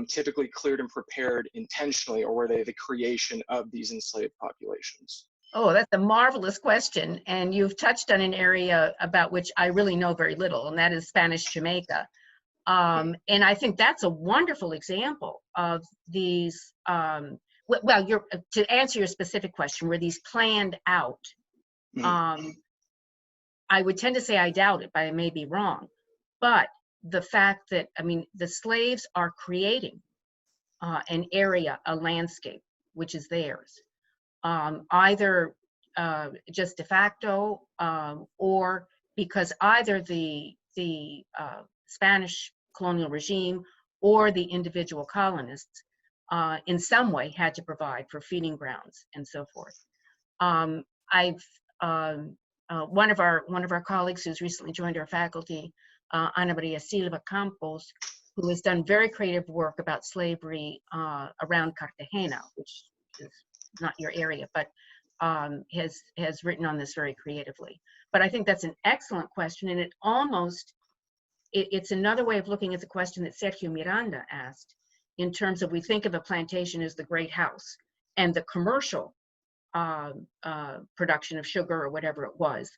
typically cleared and prepared intentionally, or were they the creation of these enslaved populations? Oh, that's a marvelous question. And you've touched on an area about which I really know very little, and that is Spanish Jamaica. And I think that's a wonderful example of these, well, to answer your specific question, were these planned out? I would tend to say I doubt it, but I may be wrong. But the fact that, I mean, the slaves are creating an area, a landscape, which is theirs, either just de facto or because either the Spanish colonial regime or the individual colonists in some way had to provide for feeding grounds and so forth. One of our colleagues who's recently joined our faculty, Ana Maria Silva Campos, who has done very creative work about slavery around Cartagena, which is not your area, but has written on this very creatively. But I think that's an excellent question, and it's another way of looking at the question that Sergio Miranda asked, in terms of we think of a plantation as the great house, and the commercial production of sugar or whatever it was.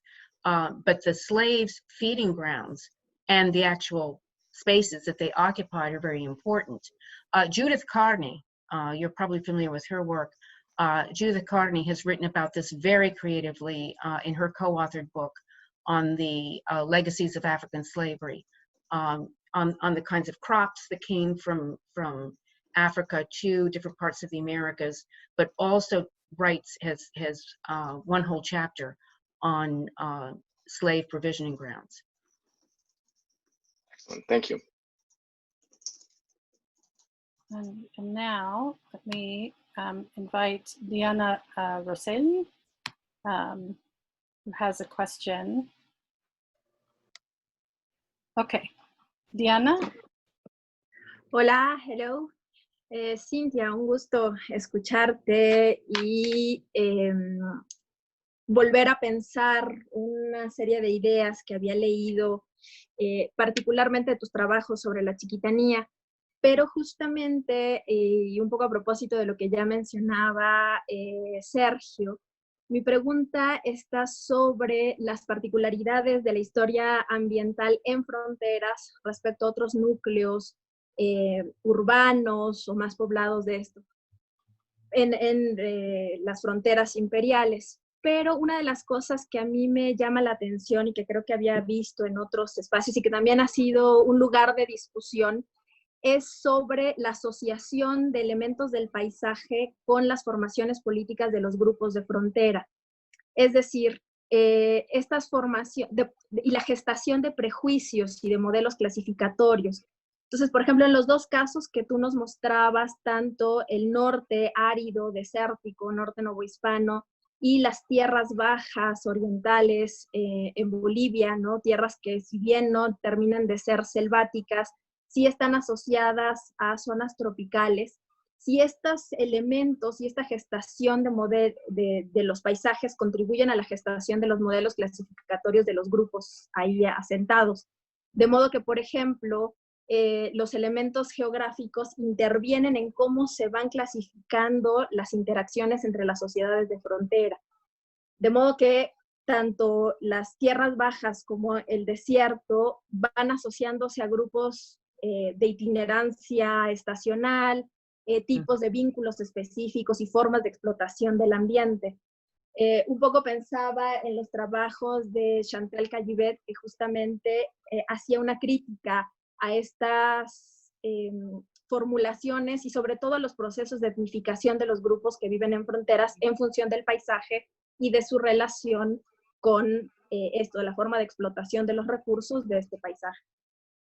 But the slaves' feeding grounds and the actual spaces that they occupied are very important. Judith Carney, you're probably familiar with her work. Judith Carney has written about this very creatively in her co-authored book on the legacies of African slavery, on the kinds of crops that came from Africa to different parts of the Americas, but also has one whole chapter on slave provisioning grounds. Excellent, thank you. And now let me invite Diana Rosselli, who has a question. Okay, Diana. Hola, hello. Cynthia, un gusto escucharte y volver a pensar una serie de ideas que había leído, particularmente de tus trabajos sobre la chiquitanía, pero justamente, y un poco a propósito de lo que ya mencionaba Sergio, mi pregunta está sobre las particularidades de la historia ambiental en fronteras respecto a otros núcleos urbanos o más poblados de esto, en las fronteras imperiales. Pero una de las cosas que a mí me llama la atención y que creo que había visto en otros espacios y que también ha sido un lugar de discusión es sobre la asociación de elementos del paisaje con las formaciones políticas de los grupos de frontera. Es decir, estas formaciones y la gestación de prejuicios y de modelos clasificatorios. Entonces, por ejemplo, en los dos casos que tú nos mostrabas, tanto el norte árido, desértico, norte novohispano, y las tierras bajas orientales en Bolivia, ¿no? Tierras que si bien no terminan de ser selváticas, sí están asociadas a zonas tropicales. Si estos elementos y esta gestación de los paisajes contribuyen a la gestación de los modelos clasificatorios de los grupos ahí asentados. De modo que, por ejemplo, los elementos geográficos intervienen en cómo se van clasificando las interacciones entre las sociedades de frontera. De modo que tanto las tierras bajas como el desierto van asociándose a grupos de itinerancia estacional, tipos de vínculos específicos y formas de explotación del ambiente. Un poco pensaba en los trabajos de Chantal Callivet, que justamente hacía una crítica a estas formulaciones y sobre todo a los procesos de etnificación de los grupos que viven en fronteras en función del paisaje y de su relación con esto, la forma de explotación de los recursos de este paisaje.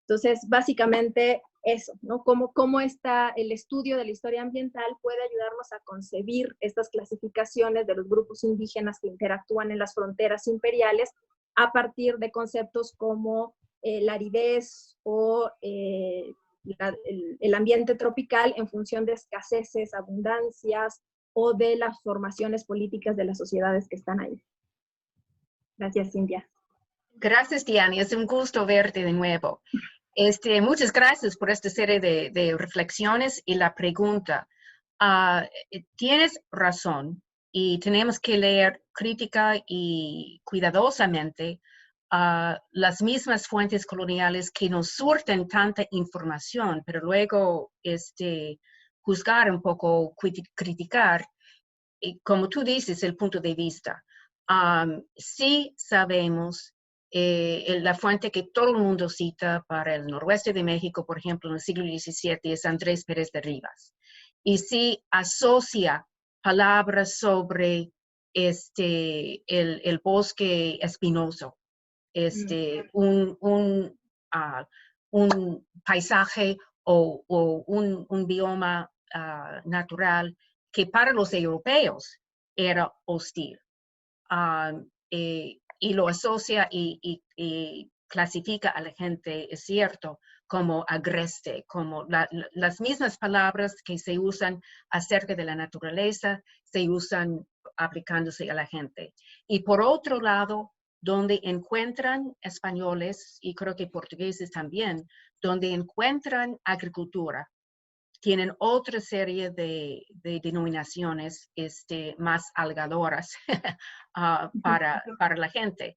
Entonces, básicamente eso, ¿no? Cómo está el estudio de la historia ambiental puede ayudarnos a concebir estas clasificaciones de los grupos indígenas que interactúan en las fronteras imperiales a partir de conceptos como la aridez o el ambiente tropical en función de escaseces, abundancias o de las formaciones políticas de las sociedades que están ahí. Gracias, Cynthia. Gracias, Diana. Es un gusto verte de nuevo. Muchas gracias por esta serie de reflexiones y la pregunta. Tienes razón y tenemos que leer crítica y cuidadosamente las mismas fuentes coloniales que nos surten tanta información, pero luego juzgar un poco, criticar, y como tú dices, el punto de vista. Sí sabemos la fuente que todo el mundo cita para el noroeste de México, por ejemplo, en el siglo XVII, es Andrés Pérez de Rivas. Y sí asocia palabras sobre el bosque espinoso, un paisaje o un bioma natural que para los europeos era hostil. Y lo asocia y clasifica a la gente, es cierto, como agreste, como las mismas palabras que se usan acerca de la naturaleza, se usan aplicándose a la gente. Y por otro lado, donde encuentran españoles, y creo que portugueses también, donde encuentran agricultura, tienen otra serie de denominaciones más halagadoras para la gente.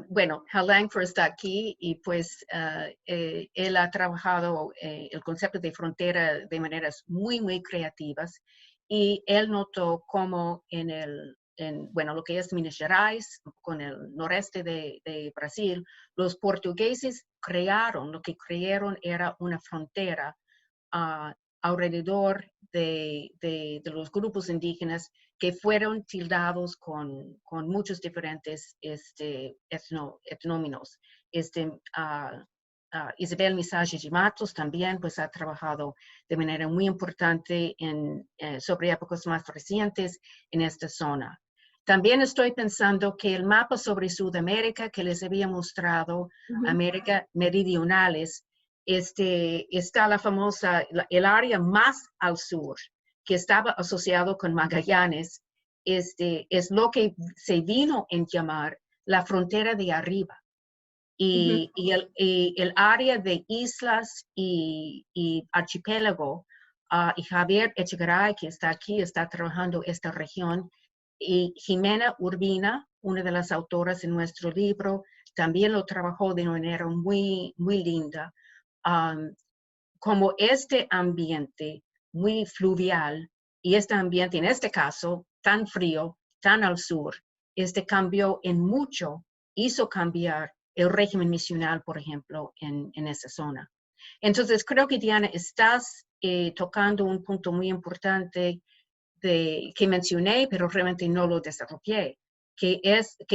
Bueno, Hal Langford está aquí y pues él ha trabajado el concepto de frontera de maneras muy, muy creativas, y él notó cómo bueno, lo que es Minas Gerais, con el noreste de Brasil, los portugueses lo que crearon era una frontera alrededor de los grupos indígenas que fueron tildados con muchos diferentes etnónimos. Isabel Misaje de Matos también pues, ha trabajado de manera muy importante sobre épocas más recientes en esta zona. También estoy pensando que el mapa sobre Sudamérica que les había mostrado, América Meridionales, está la famosa, el área más al sur, que estaba asociado con Magallanes, es lo que se vino a llamar la frontera de arriba. Y el área de islas y archipiélago, y Javier Echegaray, que está aquí, está trabajando esta región, y Jimena Urbina, una de las autoras en nuestro libro, también lo trabajó de manera muy, muy linda. Como este ambiente muy fluvial y este ambiente, en este caso, tan frío, tan al sur, cambió en mucho, hizo cambiar el régimen misional, por ejemplo, en esa zona. Entonces, creo que Diana, estás tocando un punto muy importante que mencioné, pero realmente no lo desarrollé, que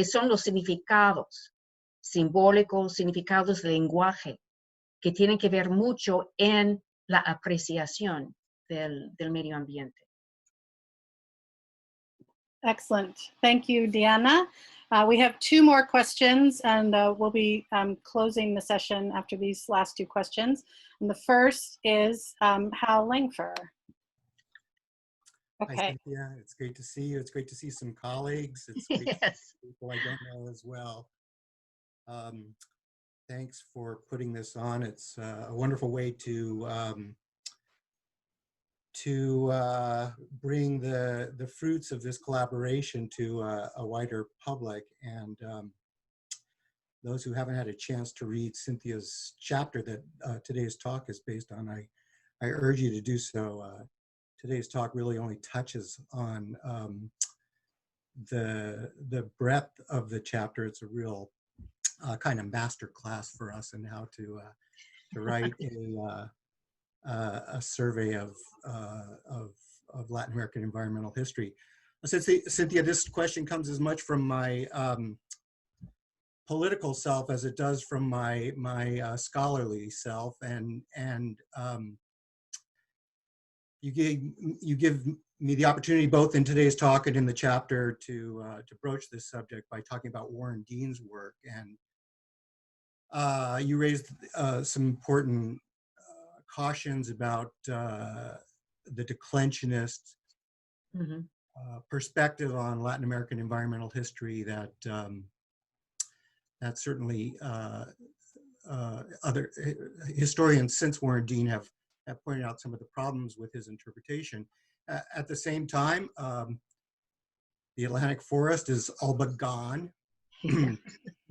son los significados simbólicos, significados de lenguaje, que tienen que ver mucho en la apreciación del medio ambiente. Excellent. Thank you, Diana. We have 2 more questions, and we'll be closing the session after these last 2 questions. And the first is Hal Langford. Okay. Hi, Cynthia. It's great to see you. It's great to see some colleagues. It's great to see people I don't know as well. Thanks for putting this on. It's a wonderful way to bring the fruits of this collaboration to a wider public. And those who haven't had a chance to read Cynthia's chapter that today's talk is based on, I urge you to do so. Today's talk really only touches on the breadth of the chapter. It's a real kind of master class for us in how to write a survey of Latin American environmental history. Cynthia, this question comes as much from my political self as it does from my scholarly self, and you give me the opportunity both in today's talk and in the chapter to broach this subject by talking about Warren Dean's work. And you raised some important cautions about the declensionist perspective on Latin American environmental history that certainly other historians since Warren Dean have pointed out some of the problems with his interpretation. At the same time, the Atlantic forest is all but gone. We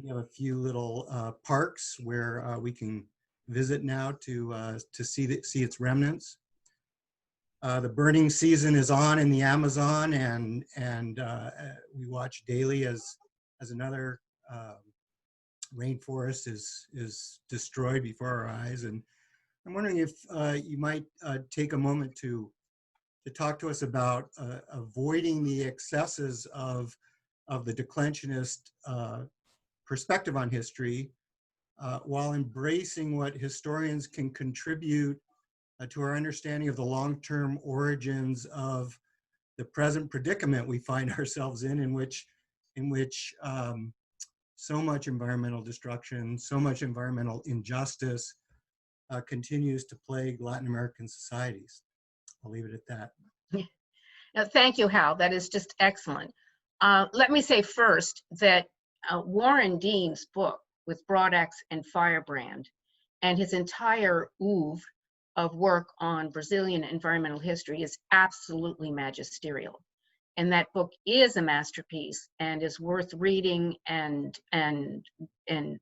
have a few little parks where we can visit now to see its remnants. The burning season is on in the Amazon, and we watch daily as as another rainforest is destroyed before our eyes. And I'm wondering if you might take a moment to talk to us about avoiding the excesses of the declensionist perspective on history, while embracing what historians can contribute to our understanding of the long-term origins of the present predicament we find ourselves in which so much environmental destruction, so much environmental injustice continues to plague Latin American societies. I'll leave it at that. Now, thank you, Hal. That is just excellent. Let me say first that Warren Dean's book with Broadaxe and Firebrand and his entire oeuvre of work on Brazilian environmental history is absolutely magisterial. And that book is a masterpiece and is worth reading and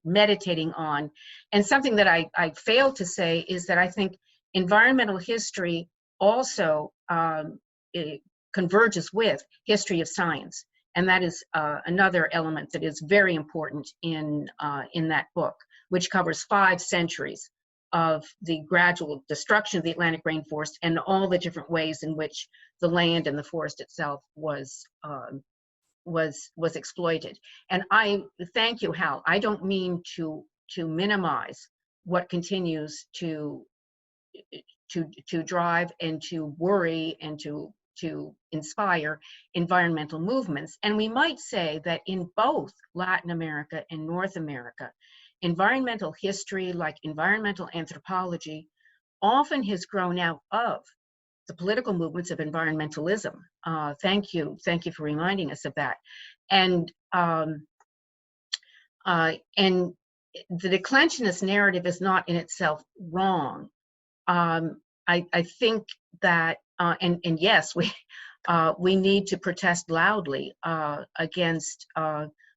meditating on. And something that I failed to say is that I think environmental history also converges with history of science. And that is another element that is very important in that book, which covers 5 centuries of the gradual destruction of the Atlantic rainforest and all the different ways in which the land and the forest itself was exploited. And I thank you, Hal. I don't mean to minimize what continues to drive and to worry and to inspire environmental movements. And we might say that in both Latin America and North America, environmental history, like environmental anthropology, often has grown out of the political movements of environmentalism. Thank you for reminding us of that. And the declensionist narrative is not in itself wrong. I think that, and yes, we need to protest loudly against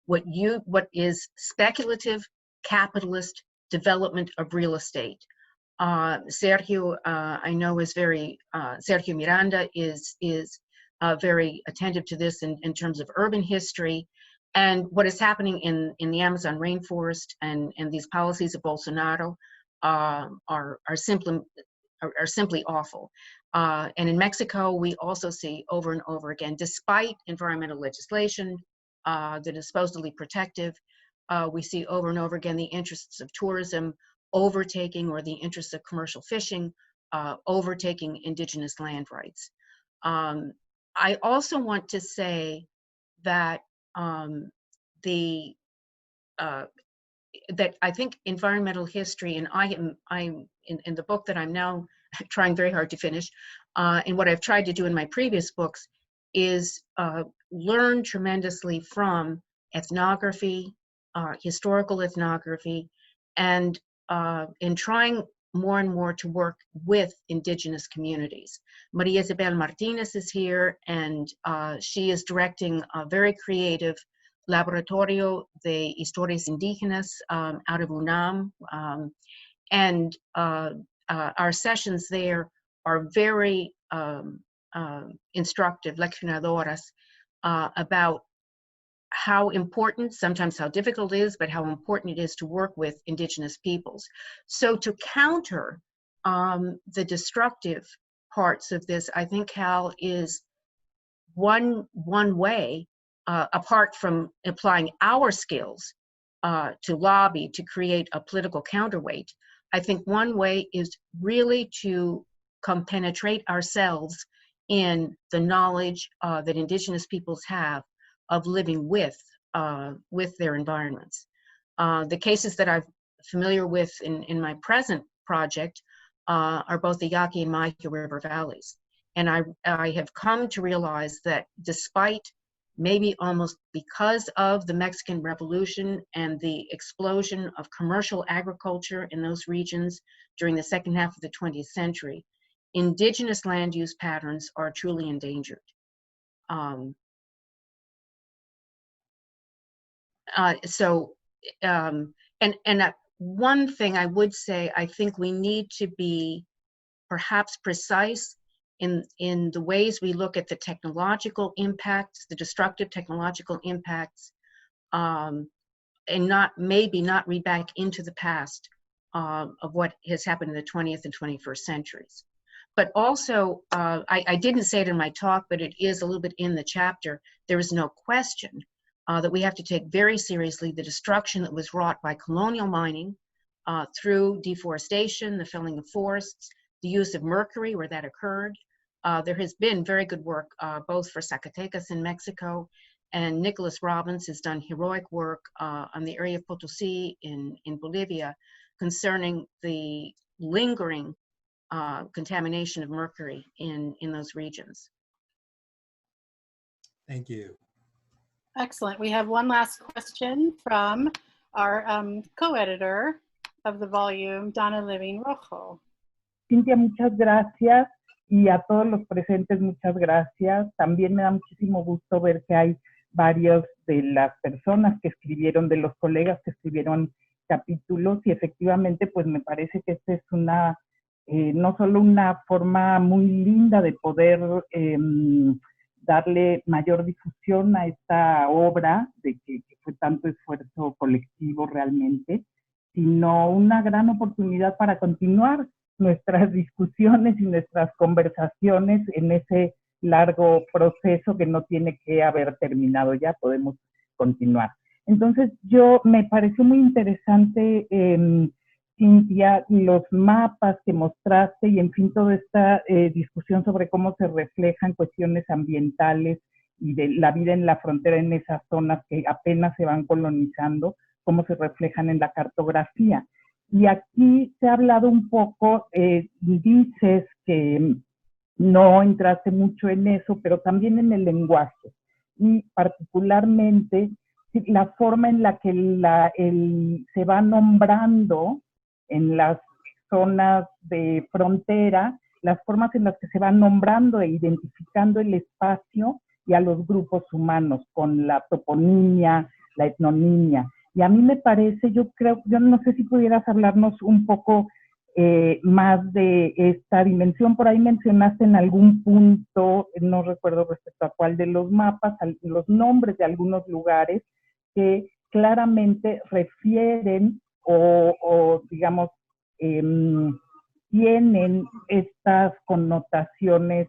what is speculative capitalist development of real estate. Sergio, I know, is very, Sergio Miranda is very attentive to this in terms of urban history. And what is happening in the Amazon rainforest and these policies of Bolsonaro are simply awful. And in Mexico, we also see over and over again, despite environmental legislation that is supposedly protective, we see over and over again the interests of tourism overtaking, or the interests of commercial fishing overtaking indigenous land rights. I also want to say that that I think environmental history, and I'm in the book that I'm now trying very hard to finish, and what I've tried to do in my previous books is learn tremendously from ethnography, historical ethnography, and in trying more and more to work with indigenous communities. Maria Isabel Martinez is here, and she is directing a very creative Laboratorio de Historias Indígenas out of UNAM. And our sessions there are very instructive, leccionadoras, about how important, sometimes how difficult it is, but how important it is to work with indigenous peoples. So to counter the destructive parts of this, I think Hal is one way, apart from applying our skills to lobby, to create a political counterweight. I think one way is really to compenetrate ourselves in the knowledge that indigenous peoples have of living with their environments. The cases that I'm familiar with in my present project are both the Yaqui and Maika River valleys. And I have come to realize that despite, maybe almost because of the Mexican Revolution and the explosion of commercial agriculture in those regions during the second half of the 20th century, indigenous land use patterns are truly endangered. One thing I would say, I think we need to be perhaps precise in the ways we look at the technological impacts, the destructive technological impacts and maybe not read back into the past of what has happened in the 20th and 21st centuries. But also, I didn't say it in my talk, but it is a little bit in the chapter. There is no question that we have to take very seriously the destruction that was wrought by colonial mining through deforestation, the felling of forests, the use of mercury where that occurred. There has been very good work both for Zacatecas in Mexico, and Nicholas Robbins has done heroic work on the area of Potosí in Bolivia concerning the lingering contamination of mercury in those regions. Thank you. Excellent. We have one last question from our co-editor of the volume, Donna Living Rojo. Cynthia, muchas gracias, y a todos los presentes muchas gracias. También me da muchísimo gusto ver que hay varios de las personas que escribieron, de los colegas que escribieron capítulos, y efectivamente pues me parece que esta es una, no solo una forma muy linda de poder darle mayor difusión a esta obra, de que fue tanto esfuerzo colectivo realmente, sino una gran oportunidad para continuar nuestras discusiones y nuestras conversaciones en ese largo proceso que no tiene que haber terminado ya, podemos continuar. Entonces, me pareció muy interesante, Cynthia, los mapas que mostraste y, en fin, toda esta discusión sobre cómo se reflejan cuestiones ambientales y de la vida en la frontera en esas zonas que apenas se van colonizando, cómo se reflejan en la cartografía. Y aquí se ha hablado un poco, dices que no entraste mucho en eso, pero también en el lenguaje, y particularmente la forma en la que se va nombrando en las zonas de frontera, las formas en las que se va nombrando e identificando el espacio y a los grupos humanos, con la toponimia, la etnonimia. Y a mí me parece, yo no sé si pudieras hablarnos un poco más de esta dimensión. Por ahí mencionaste en algún punto, no recuerdo respecto a cuál de los mapas, los nombres de algunos lugares que claramente refieren o digamos, tienen estas connotaciones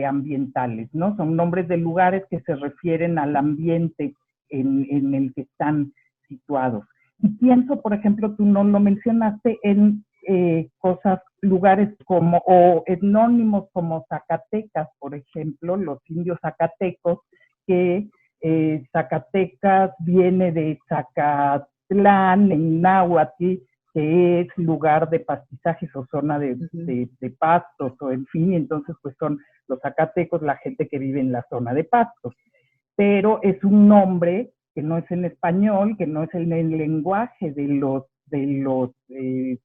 ambientales, ¿no? Son nombres de lugares que se refieren al ambiente en el que están situados. Y pienso, por ejemplo, tú no lo mencionaste, en lugares como, o etnónimos como Zacatecas, por ejemplo, los indios zacatecos, que Zacatecas viene de Zacatlán, en náhuatl, que es lugar de pastizajes o zona de pastos, o en fin, entonces pues son los zacatecos, la gente que vive en la zona de pastos. Pero es un nombre que no es en español, que no es en el lenguaje de los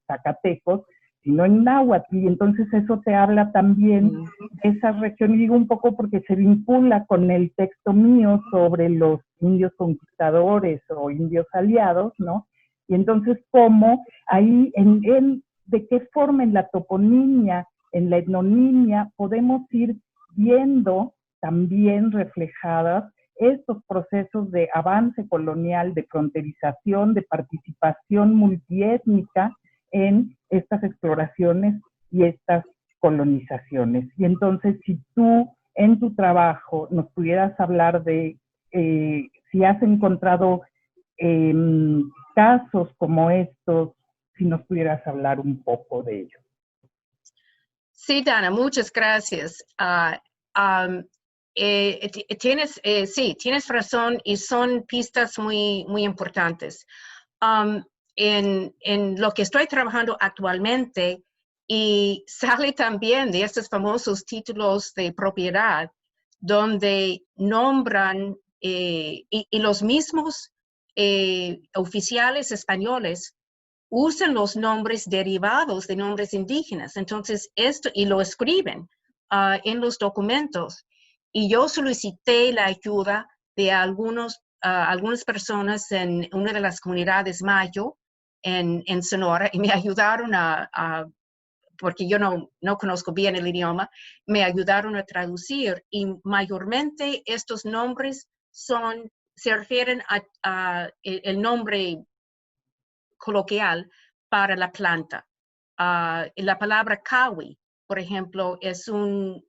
zacatecos, sino en náhuatl, y entonces eso te habla también de esa región, y digo un poco porque se vincula con el texto mío sobre los indios conquistadores o indios aliados, ¿no? Y entonces cómo ahí, de qué forma en la toponimia, en la etnonimia, podemos ir viendo también reflejadas estos procesos de avance colonial, de fronterización, de participación multiétnica en estas exploraciones y estas colonizaciones. Y entonces, si tú en tu trabajo nos pudieras hablar de si has encontrado casos como estos, si nos pudieras hablar un poco de ello. Sí, Dana, muchas gracias. Tienes razón, y son pistas muy, muy importantes. En lo que estoy trabajando actualmente, y sale también de estos famosos títulos de propiedad, donde nombran, y los mismos oficiales españoles usan los nombres derivados de nombres indígenas. Entonces, y lo escriben en los documentos. Y yo solicité la ayuda de algunas personas en una de las comunidades Mayo en Sonora, y me ayudaron porque yo no conozco bien el idioma, me ayudaron a traducir, y mayormente estos nombres son se refieren a el nombre coloquial para la planta. La palabra kawi, por ejemplo, es un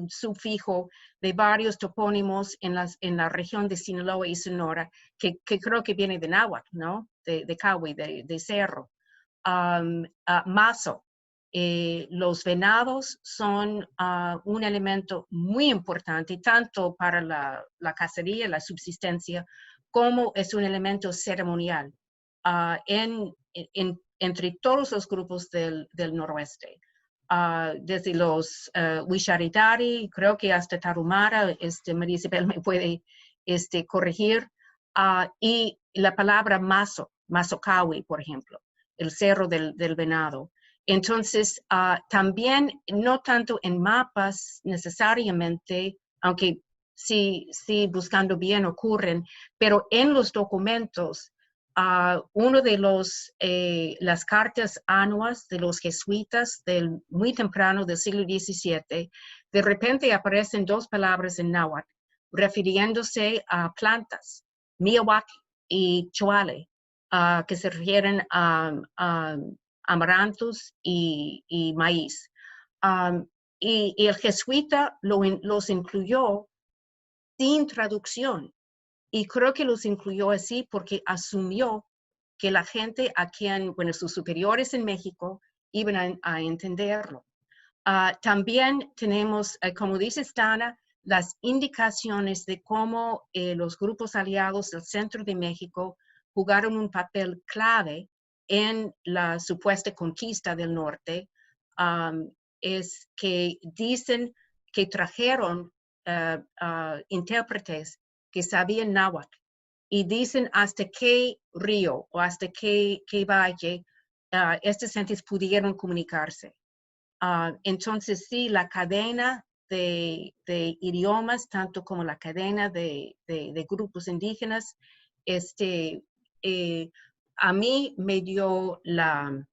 sufijo de varios topónimos en la región de Sinaloa y Sonora, que creo que viene de náhuatl, ¿no? De kawi, de cerro. Mazo. Los venados son un elemento muy importante, tanto para la cacería, la subsistencia, como es un elemento ceremonial entre todos los grupos del noroeste. Desde los Wisharitari, creo que hasta Tarahumara, María Isabel me puede corregir, y la palabra mazo, mazocawi, por ejemplo, el cerro del venado. Entonces, también, no tanto en mapas necesariamente, aunque sí buscando bien ocurren, pero en los documentos, uno de las cartas anuas de los jesuitas muy temprano del siglo XVII, de repente aparecen dos palabras en náhuatl, refiriéndose a plantas, miawaki y choale, que se refieren a amarantos y maíz. Y el jesuita los incluyó sin traducción. Y creo que los incluyó así porque asumió que la gente sus superiores en México iban a entenderlo. También tenemos, como dice Stana, las indicaciones de cómo los grupos aliados del centro de México jugaron un papel clave en la supuesta conquista del norte. Es que dicen que trajeron intérpretes que sabían náhuatl y dicen hasta qué río o hasta qué valle estas gentes pudieron comunicarse. Entonces sí, la cadena de idiomas, tanto como la cadena de grupos indígenas, a mí me dio la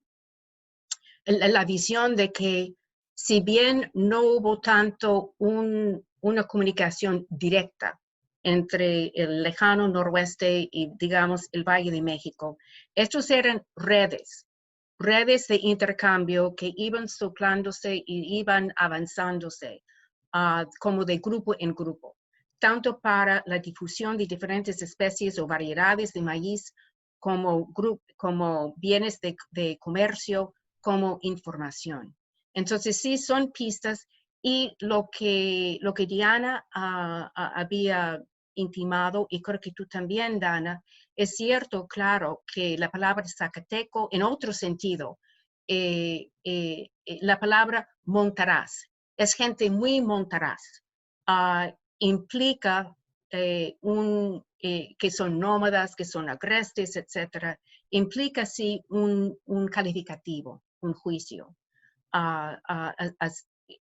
visión de que si bien no hubo tanto una comunicación directa entre el lejano noroeste y, digamos, el Valle de México, estos eran redes de intercambio que iban soplándose y iban avanzándose como de grupo en grupo, tanto para la difusión de diferentes especies o variedades de maíz como bienes de comercio, como información. Entonces sí son pistas, y lo que Diana había intimado, y creo que tú también, Dana, es cierto, claro, que la palabra zacateco, en otro sentido, la palabra montaraz, es gente muy montaraz, implica que son nómadas, que son agrestes, etc. Implica sí un calificativo, un juicio.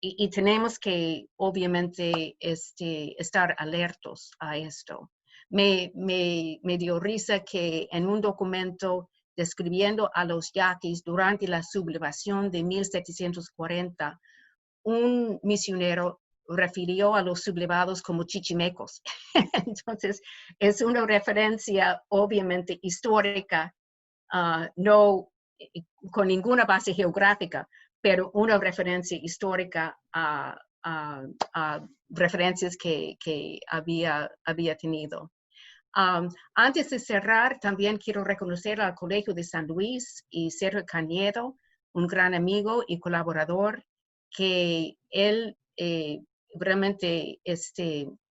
Y tenemos que, obviamente, estar alertos a esto. Me dio risa que en un documento describiendo a los yaquis durante la sublevación de 1740, un misionero refirió a los sublevados como chichimecos. Entonces, es una referencia obviamente histórica, no con ninguna base geográfica, pero una referencia histórica a referencias que había tenido. Antes de cerrar, también quiero reconocer al Colegio de San Luis y Sergio Cañedo, un gran amigo y colaborador, que él realmente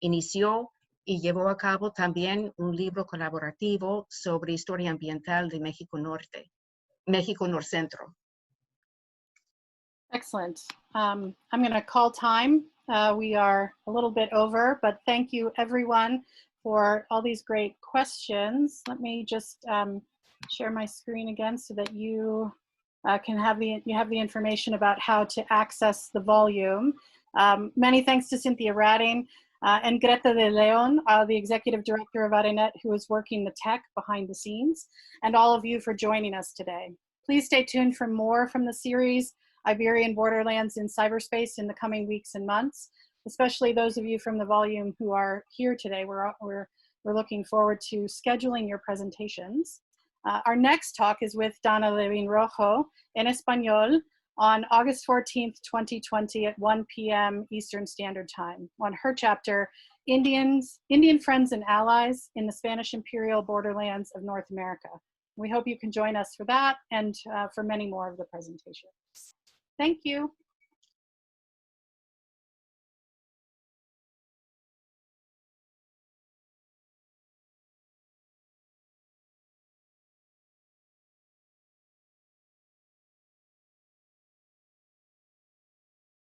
inició y llevó a cabo también un libro colaborativo sobre historia ambiental de México Norcentro. Excellent. I'm going to call time. We are a little bit over, but thank you everyone for all these great questions. Let me just share my screen again so that you can have the information about how to access the volume. Many thanks to Cynthia Radding and Greta de Leon, the Executive Director of ARENET, who is working the tech behind the scenes, and all of you for joining us today. Please stay tuned for more from the series Iberian Borderlands in Cyberspace in the coming weeks and months, especially those of you from the volume who are here today. We're We're looking forward to scheduling your presentations. Our next talk is with Dana Levin Rojo in Espanol on August 14th, 2020 at 1 p.m. Eastern Standard Time on her chapter, Indian Friends and Allies in the Spanish Imperial Borderlands of North America. We hope you can join us for that and for many more of the presentations. Thank you.